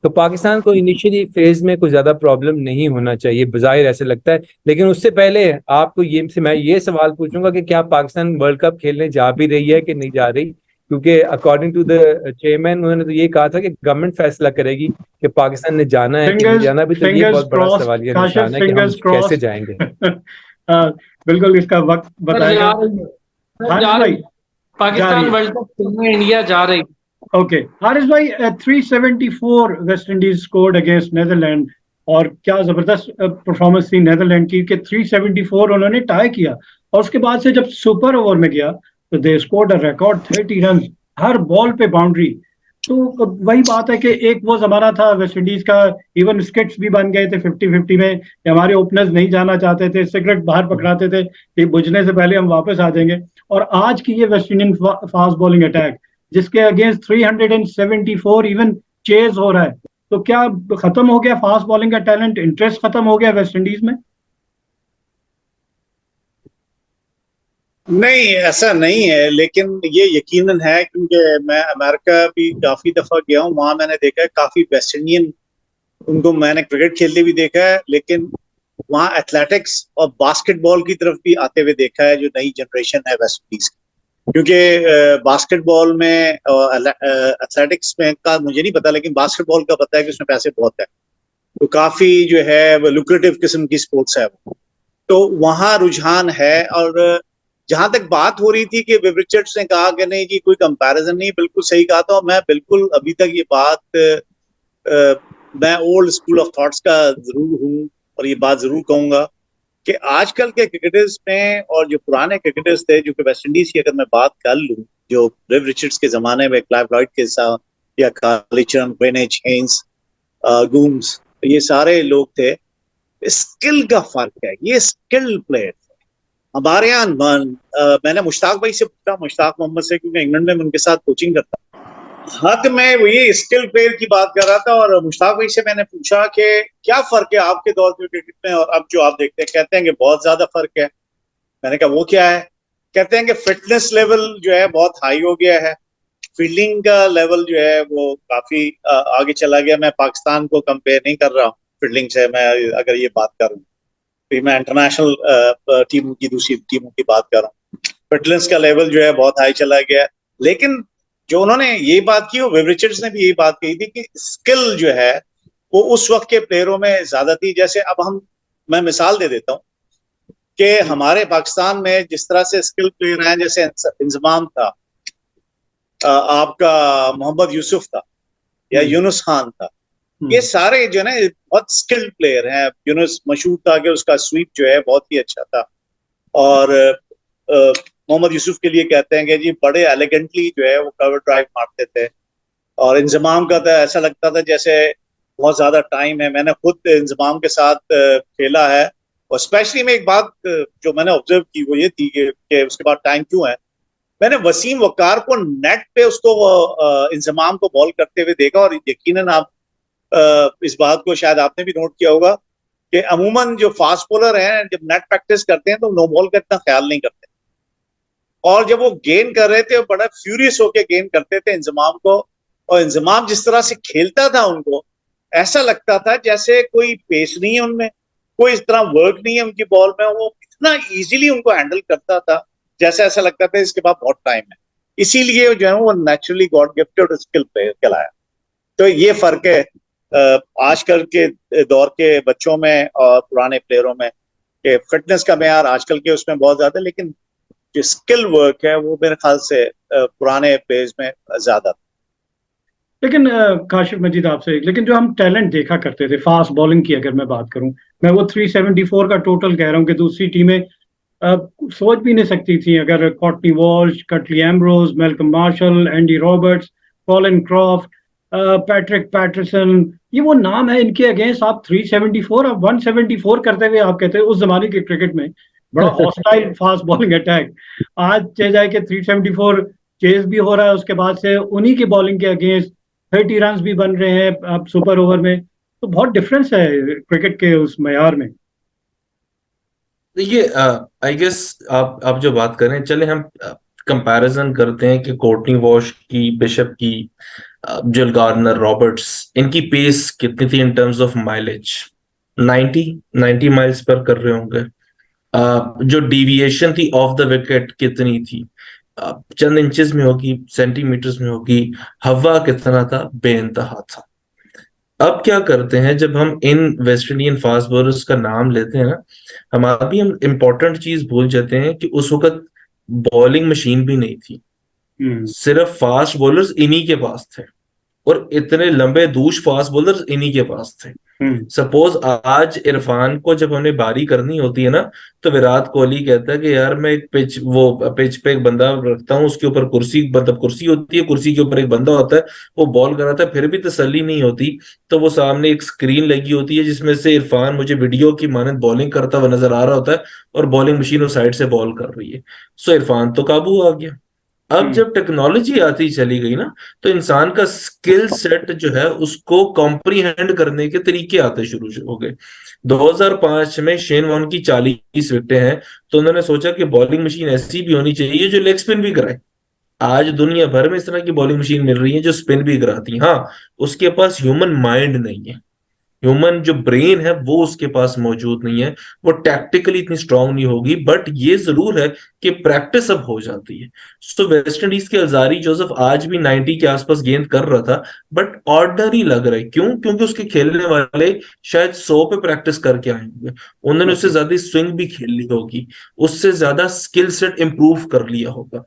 तो पाकिस्तान को इनिशियली फेज में कोई ज्यादा प्रॉब्लम नहीं होना चाहिए, बजाहिर ऐसे लगता है। लेकिन उससे पहले आपको मैं ये सवाल पूछूंगा कि क्या पाकिस्तान वर्ल्ड कप खेलने जा भी रही है कि नहीं जा रही? क्योंकि अकॉर्डिंग टू द चेयरमैन उन्होंने तो ये कहा था कि गवर्नमेंट फैसला करेगी कि पाकिस्तान ने जाना है कि नहीं जाना। भी तो ये बहुत बड़ा सवालिया निशान है कि हम कैसे जाएंगे। बिल्कुल इसका वक्त बताएगा। हारिस भाई, पाकिस्तान वर्ल्ड कप खेलने इंडिया जा रही। ओके हारिस भाई, 374 West Indies scored against Netherland, और क्या जबरदस्त परफॉर्मेंस थी नेदरलैंड की कि 374 उन्होंने टाई किया, और उसके बाद से जब सुपर ओवर में गया तो they scored a record 30 run, her ball पे बाउंड्री। तो वही बात है कि एक वो जमाना था वेस्ट इंडीज का, इवन स्किट्स भी बन गए थे 50-50 में, हमारे ओपनर्स नहीं जाना चाहते थे, सिगरेट बाहर पकड़ाते थे कि बुझने से पहले हम वापस आ जाएंगे। और आज की ये West Indian fast bowling attack जिसके अगेंस्ट 374 इवन चेज हो रहा है, तो क्या खत्म हो गया फास्ट बॉलिंग का टैलेंट, इंटरेस्ट खत्म हो गया वेस्ट इंडीज में? नहीं, ऐसा नहीं है, लेकिन ये यकीनन है क्योंकि मैं अमेरिका भी काफी दफा गया हूँ, वहां मैंने देखा है काफी वेस्ट इंडियन, उनको मैंने क्रिकेट खेलते भी देखा है, लेकिन वहाँ एथलेटिक्स और बास्केटबॉल की तरफ भी आते हुए देखा है जो नई जनरेशन है वेस्ट इंडीज की। क्योंकि बास्केटबॉल में एथलेटिक्स में का मुझे नहीं पता, लेकिन बास्केटबॉल का पता है कि उसमें पैसे बहुत है, तो काफी जो है वो लुक्रेटिव किस्म की स्पोर्ट्स है वो, तो वहाँ रुझान है। और जहां तक बात हो रही थी कि विव रिचर्ड्स ने कहा कि नहीं जी कोई कंपैरिजन नहीं, बिल्कुल सही कहा था। मैं बिल्कुल अभी तक ये बात मैं ओल्ड स्कूल ऑफ थॉट्स का जरूर हूँ और ये बात जरूर कहूंगा कि आजकल के क्रिकेटर्स में और जो पुराने क्रिकेटर्स थे, जो कि वेस्ट इंडीज की अगर मैं बात कर लूँ, जो विव रिचर्ड्स के जमाने में क्लाइव लॉयड के साथ या कालीचरण, ग्रेनेज, हेन्स, गूम्स, ये सारे लोग थे, स्किल का फर्क है, ये स्किल प्लेयर। हमारे यहाँ मैंने मुश्ताक भाई से पूछा, मुश्ताक मोहम्मद से, क्योंकि इंग्लैंड में उनके साथ कोचिंग करता हाँ, तो मैं वही स्किल प्लेयर की बात कर रहा था, और मुश्ताक भाई से मैंने पूछा कि क्या फर्क है आपके दौर के क्रिकेट में और अब जो आप देखते हैं। कहते हैं कि बहुत ज्यादा फर्क है। मैंने कहा वो क्या है? कहते हैं कि फिटनेस लेवल जो है बहुत हाई हो गया है, फील्डिंग का लेवल जो है वो काफी आगे चला गया। मैं पाकिस्तान को कंपेयर नहीं कर रहा हूँ फील्डिंग से, मैं अगर ये बात करूँ मैं इंटरनेशनल टीमों की, दूसरी टीमों की बात कर रहा हूँ। फिटनेस का लेवल जो है बहुत हाई चला गया, लेकिन जो उन्होंने ये बात की, वो विव रिचर्ड्स ने भी यही बात कही थी कि स्किल जो है वो उस वक्त के प्लेयरों में ज्यादा थी। जैसे अब मैं मिसाल दे देता हूँ कि हमारे पाकिस्तान में जिस तरह से स्किल प्लेयर हैं, जैसे इंजमाम था, आपका मोहम्मद यूसुफ था, या यूनुस खान था, ये सारे जो है ना बहुत स्किल्ड प्लेयर हैं। यूनुस मशहूर था कि उसका स्वीप जो है बहुत ही अच्छा था, और मोहम्मद यूसुफ के लिए कहते हैं कि जी बड़े एलिगेंटली जो है वो कवर ड्राइव मारते थे, और इंजमाम का तो ऐसा लगता था जैसे बहुत ज्यादा टाइम है। मैंने खुद इंजमाम के साथ खेला है, और स्पेशली में एक बात जो मैंने ऑब्जर्व की वो ये थी कि उसके बाद टाइम क्यों है, मैंने वसीम वकार को नेट पे उसको इंजमाम को बॉल करते हुए देखा, और यकीनन आप इस बात को शायद आपने भी नोट किया होगा कि अमूमन जो फास्ट बॉलर हैं जब नेट प्रैक्टिस करते हैं तो नो बॉल का इतना ख्याल नहीं करते, और जब वो गेन कर रहे थे वो बड़ा फ्यूरियस होकर गेन करते थे इंजमाम को, और इंजमाम जिस तरह से खेलता था उनको ऐसा लगता था जैसे कोई पेस नहीं है उनमें, कोई इस तरह वर्क नहीं है उनकी बॉल में, वो इतना इजीली उनको हैंडल करता था जैसे ऐसा लगता था इसके बाद बहुत टाइम है। इसीलिए जो है वो naturally God gifted skill player कहलाया। तो ये फर्क है आजकल के दौर के बच्चों में और पुराने प्लेयरों में, कि फिटनेस का मेयार आजकल के उसमें बहुत ज्यादा है, लेकिन जो स्किल वर्क है वो मेरे ख्याल से पुराने प्लेयर्स में ज्यादा था। लेकिन काशिफ मजीद आपसे, लेकिन जो हम टैलेंट देखा करते थे फास्ट बॉलिंग की, अगर मैं बात करूं, मैं वो 374 का टोटल कह रहा हूं कि दूसरी टीमें सोच भी नहीं सकती थी। अगर Courtney Walsh, Curtly Ambrose, Malcolm Marshall, Andy Roberts, Colin Croft, Patrick Patterson, ये वो नाम है, इनके अगेंस्ट आप 374 और 174 करते हुए आप कहते हैं उस जमाने के क्रिकेट में बड़ा हॉस्टाइल फास्ट बॉलिंग अटैक। आज चाहे जाए कि 374 चेज भी हो रहा है, उसके बाद से उन्हीं की बॉलिंग के अगेंस्ट 30 रन भी बन रहे हैं अब सुपर ओवर में, तो बहुत डिफरेंस है क्रिकेट के उस मयार में। देखिए आई गेस आप जो बात कर रहे हैं, चले हम कंपैरिजन करते हैं कि कोर्टनी वॉश की, बिशप की, जिल गार्डनर, रॉबर्ट्स, इनकी पेस कितनी थी in terms of mileage? 90 miles per कर रहे होंगे। जो डिविएशन थी ऑफ द विकेट कितनी थी? चंद इंचेस में होगी, सेंटीमीटर्स में होगी। हवा कितना था, बेइंतहा था। अब क्या करते हैं, जब हम इन वेस्ट इंडियन फास्ट बॉलर्स का नाम लेते हैं ना, हम इम्पोर्टेंट चीज भूल जाते हैं कि उस वक्त बॉलिंग मशीन भी नहीं थी। सिर्फ फास्ट बॉलर्स इन्हीं के पास थे, और इतने लंबे दूश फास्ट बॉलर्स इन्हीं के पास थे। सपोज आज इरफान को जब हमें बारी करनी होती है ना, तो विराट कोहली कहता है कि यार मैं एक पिच पे एक बंदा रखता हूँ, उसके ऊपर कुर्सी, मतलब कुर्सी होती है, कुर्सी के ऊपर एक बंदा होता है, वो बॉल कराता है, फिर भी तसल्ली नहीं होती, तो वो सामने एक स्क्रीन लगी होती है जिसमें से इरफान मुझे वीडियो की मानद बॉलिंग करता हुआ नजर आ रहा होता है, और बॉलिंग मशीन उस साइड से बॉल कर रही है। सो इरफान तो काबू आ गया। अब जब टेक्नोलॉजी आती चली गई ना, तो इंसान का स्किल सेट जो है उसको कॉम्प्रीहेंड करने के तरीके आते शुरू हो गए। 2005 में शेन वॉर्न की 40 विकेटें हैं, तो उन्होंने सोचा कि बॉलिंग मशीन ऐसी भी होनी चाहिए जो लेग स्पिन भी कराए। आज दुनिया भर में इस तरह की बॉलिंग मशीन मिल रही है जो स्पिन भी कराती है। हाँ, उसके पास ह्यूमन माइंड नहीं है, ह्यूमन जो ब्रेन है वो उसके पास मौजूद नहीं है, वो टैक्टिकली इतनी स्ट्रांग नहीं होगी, बट ये जरूर है कि प्रैक्टिस अब हो जाती है। सो वेस्ट इंडीज के अजारी जोसेफ आज भी 90 के आसपास गेंद कर रहा था, बट ऑर्डनरी लग रहा है। क्यों? क्योंकि उसके खेलने वाले शायद 100 पे प्रैक्टिस करके आए होंगे, उन्होंने उससे ज्यादा स्विंग भी खेल ली होगी, उससे ज्यादा स्किल सेट इंप्रूव कर लिया होगा।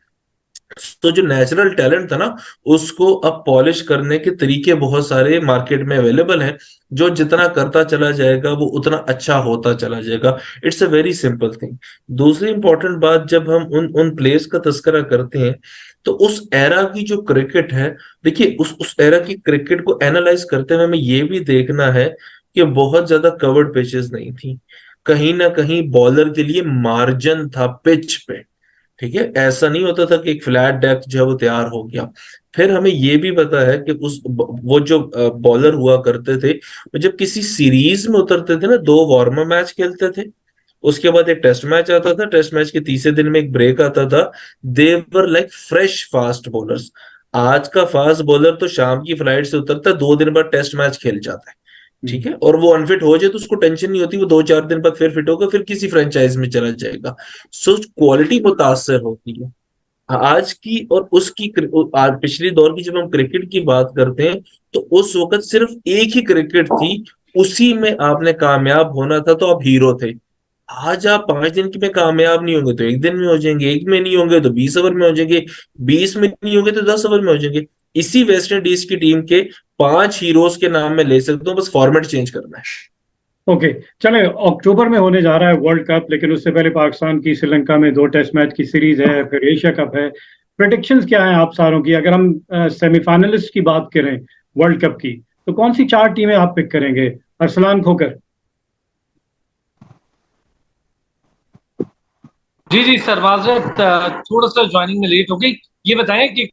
तो जो नेचुरल टैलेंट था ना, उसको अब पॉलिश करने के तरीके बहुत सारे मार्केट में अवेलेबल हैं, जो जितना करता चला जाएगा वो उतना अच्छा होता चला जाएगा। It's a very simple thing. दूसरी इंपॉर्टेंट बात, जब हम उन प्लेयर्स का तस्करा करते हैं, तो उस एरा की जो क्रिकेट है, देखिए उस एरा की क्रिकेट को एनालाइज करते हुए हमें ये भी देखना है कि बहुत ज्यादा कवर्ड पिचेस नहीं थी, कहीं ना कहीं बॉलर के लिए मार्जिन था पिच पे। ठीक है, ऐसा नहीं होता था कि एक फ्लैट डेक जो है वो तैयार हो गया। फिर हमें ये भी पता है कि वो जो बॉलर हुआ करते थे, वो जब किसी सीरीज में उतरते थे ना, 2 वार्म मैच खेलते थे, उसके बाद एक टेस्ट मैच आता था, टेस्ट मैच के तीसरे दिन में एक ब्रेक आता था। They were like fresh fast bowlers. आज का फास्ट बॉलर तो शाम की फ्लाइट से उतरता है, 2 दिन बाद टेस्ट मैच खेल जाता है। ठीक है, और वो अनफिट हो जाए तो उसको टेंशन नहीं होती, वो 2-4 दिन बाद फिर फिट होगा, फिर किसी फ्रेंचाइज में चला जाएगा। सो क्वालिटी मुतासर होती है आज की और उसकी। पिछले दौर की जब हम क्रिकेट की बात करते हैं, तो उस वक्त सिर्फ एक ही क्रिकेट थी, उसी में आपने कामयाब होना था तो आप हीरो थे। आज आप 5 दिन की में कामयाब नहीं होंगे तो 1 दिन में हो जाएंगे, 1 में नहीं होंगे तो 20 ओवर में हो जाएंगे, 20 में नहीं होंगे तो 10 ओवर में हो जाएंगे। इसी वेस्ट इंडीज की टीम के 5 हीरोज के नाम में ले सकता हूँ, बस फॉर्मेट चेंज करना है। ओके, चले, अक्टूबर में होने जा रहा है वर्ल्ड कप, लेकिन उससे पहले पाकिस्तान की श्रीलंका में 2 टेस्ट मैच की सीरीज है, फिर एशिया कप है। प्रेडिक्शंस क्या हैं आप सारों की? अगर हम सेमीफाइनलिस्ट की बात करें वर्ल्ड कप की, तो कौन सी 4 टीमें आप पिक करेंगे? अरसलान खोकर। जी जी सर, माजरत थोड़ा सा ज्वाइनिंग में लेट हो गई। ये बताएं कि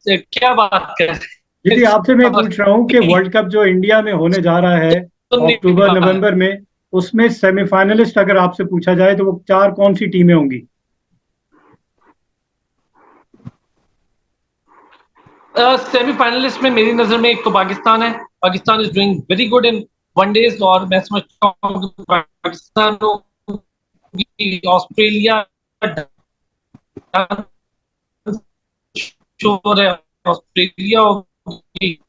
क्या बात कर रहे हैं? जी आपसे मैं पूछ रहा हूँ कि वर्ल्ड कप जो इंडिया में होने जा रहा है अक्टूबर नवंबर में, उसमें सेमीफाइनलिस्ट अगर आपसे पूछा जाए तो वो 4 कौन सी टीमें होंगी? सेमीफाइनलिस्ट में मेरी नजर में एक तो पाकिस्तान है। Pakistan is doing very good in one-days, और मैं समझता हूँ कि पाकिस्तान होगी, ऑस्ट्रेलिया श्योर है, ऑस्ट्रेलिया होगी।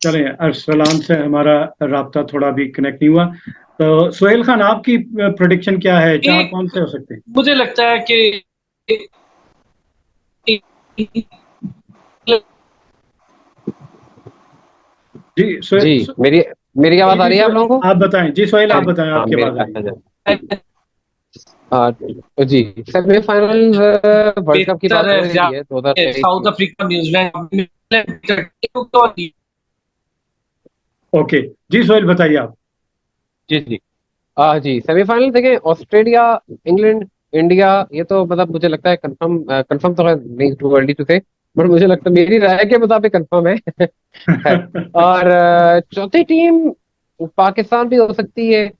चलें, अरसलान से हमारा राब्ता थोड़ा भी कनेक्ट नहीं हुआ, तो सोहेल खान आपकी प्रेडिक्शन क्या है? 4 कौन से हो सकते हैं? मुझे लगता है कि जी जी, मेरी आवाज आ रही है आप लोगों को? आप बताएं जी सोहेल, आप बताएं, हाँ, आपकी मेरे आवाज आ रही है। जी, सेमीफाइनल वर्ल्ड कप की बात हो रही है 2023 साउथ अफ्रीका, न्यूजीलैंड। ओके जी सोहेल, बताइए आप। जी जी जी, सेमीफाइनल देखें, ऑस्ट्रेलिया, इंग्लैंड, इंडिया, ये तो मतलब मुझे लगता है कंफर्म तो है नहीं, टू अर्ली टू से, बट मुझे लगता है मेरी राय के मुताबिक कंफर्म है। है। और चौथी टीम पाकिस्तान भी हो सकती है,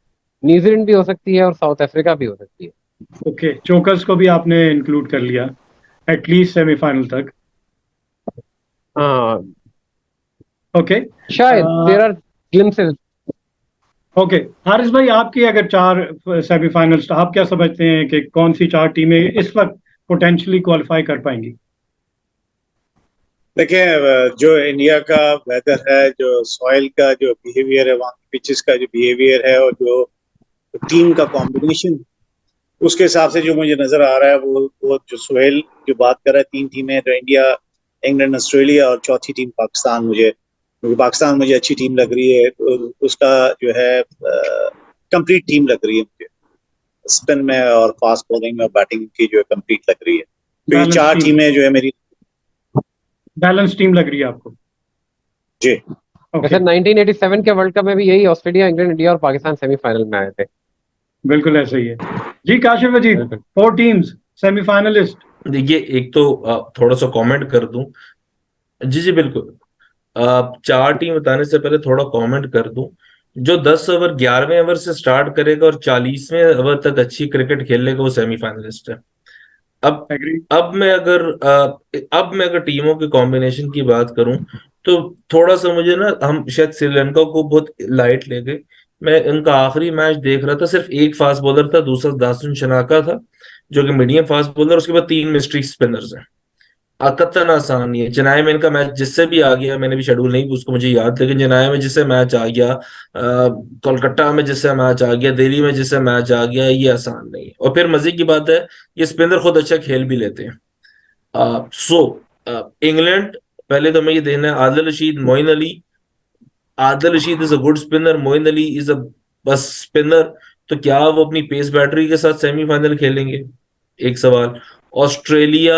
न्यूजीलैंड भी हो सकती है, और साउथ अफ्रीका भी हो सकती है। ओके, चोकर्स को भी आपने इंक्लूड कर लिया एटलीस्ट सेमीफाइनल तक। हाँ, ओके, शायद there are glimpses. Okay Haris भाई, आपकी अगर 4 सेमीफाइनल्स, आप क्या समझते हैं कि कौन सी 4 टीमें इस वक्त पोटेंशियली क्वालिफाई कर पाएंगी? देखिए, जो इंडिया का वेदर है, जो सॉइल का जो बिहेवियर है, वहाँ पिचेस का जो बिहेवियर है, और जो टीम का कॉम्बिनेशन, उसके हिसाब से जो मुझे नजर आ रहा है, वो जो सोहेल जो बात कर रहा है, 3 टीमें तो इंडिया, इंग्लैंड, ऑस्ट्रेलिया, और चौथी टीम पाकिस्तान। पाकिस्तान मुझे अच्छी टीम लग रही है, उसका जो है कंप्लीट टीम लग रही है मुझे, स्पिन में और फास्ट बॉलिंग में और बैटिंग की जो है कंप्लीट लग रही है। तो ये 4 टीमें जो है मेरी बैलेंस टीम लग रही है आपको? जी। वैसे 1987 के वर्ल्ड कप में भी यही ऑस्ट्रेलिया, इंग्लैंड, इंडिया और पाकिस्तान सेमीफाइनल में आए थे। बिल्कुल ऐसा ही है जी। Kashif Wajid, 4 teams semifinalist. देखिए, एक तो थोड़ा सा कमेंट कर दूं। जी बिल्कुल। 4 टीम बताने से पहले थोड़ा कमेंट कर दूं। जो 10 ओवर 11वें ओवर से स्टार्ट करेगा और 40वें ओवर तक अच्छी क्रिकेट खेल लेगा, वो सेमीफाइनलिस्ट है। अब अब मैं अगर टीमों के कॉम्बिनेशन की बात करूं, तो थोड़ा सा मुझे ना, हम शायद श्रीलंका को बहुत लाइट ले गए। मैं इनका आखिरी मैच देख रहा था, सिर्फ एक फास्ट बॉलर था, दूसरा दासुन शनाका था जो कि मीडियम फास्ट बॉलर, उसके बाद 3 मिस्ट्री स्पिनर्स हैं। कतन आसान नहीं है। चेन्नई में इनका मैच जिससे भी आ गया, मैंने भी शेड्यूल नहीं उसको मुझे याद, लेकिन चेन्नई में जिससे मैच आ गया, कोलकाता में जिससे मैच आ गया, दिल्ली में जिससे मैच आ गया, ये आसान नहीं है। और फिर मजे की बात है, ये स्पिनर खुद अच्छा खेल भी लेते हैं। इंग्लैंड, पहले तो मैं ये देखना है, Adil Rashid, Moeen Ali. Adil Rashid is a good spinner, Moeen Ali is a बस स्पिनर। तो क्या वो अपनी पेस बैटरी के साथ सेमीफाइनल खेलेंगे? एक सवाल। Australia,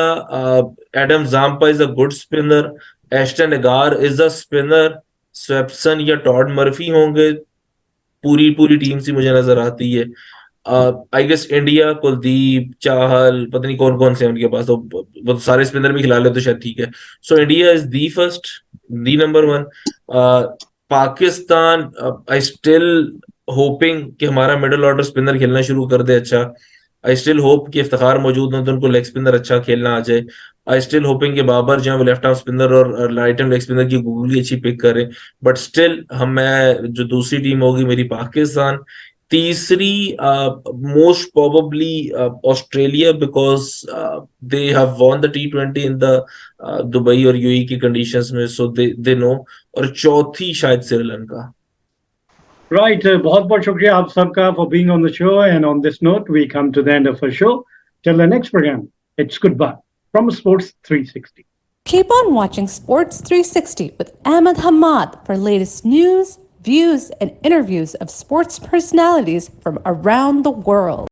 Adam Zampa is a good spinner, Ashton Agar is a spinner, Swepson या टॉड मर्फी होंगे। पूरी पूरी टीम सी मुझे नजर आती है। I guess India, Kuldeep, Chahal, पता नहीं कौन कौन से हैं उनके पास, तो वो तो सारे स्पिनर भी खिला ले तो शायद ठीक है। So India is the first, the number 1। Pakistan, I still hopping कि हमारा मिडिल ऑर्डर स्पिनर खेलना शुरू कर दे अच्छा। आई स्टिल होप कि इफ्तिखार मौजूद हो तो उनको लेग स्पिनर अच्छा खेलना आ जाए। आई स्टिल होपिंग कि बाबर जो है वो लेफ्ट आर्म स्पिनर और राइट आर्म लेग स्पिनर की गूगली अच्छी पिक करें। बट स्टिल मैं जो दूसरी टीम होगी मेरी पाकिस्तान, तीसरी most probably Australia, because they have won the T20 in the Dubai और यूएई की कंडीशंस में, सो दे नो। और चौथी शायद श्रीलंका। Right. बहुत बहुत शुक्रिया आप सबका for being on the show. And on this note, we come to the end of our show. Till the next program, it's goodbye from Sports 360. Keep on watching Sports 360 with Ahmed Hamad for latest news, views, and interviews of sports personalities from around the world.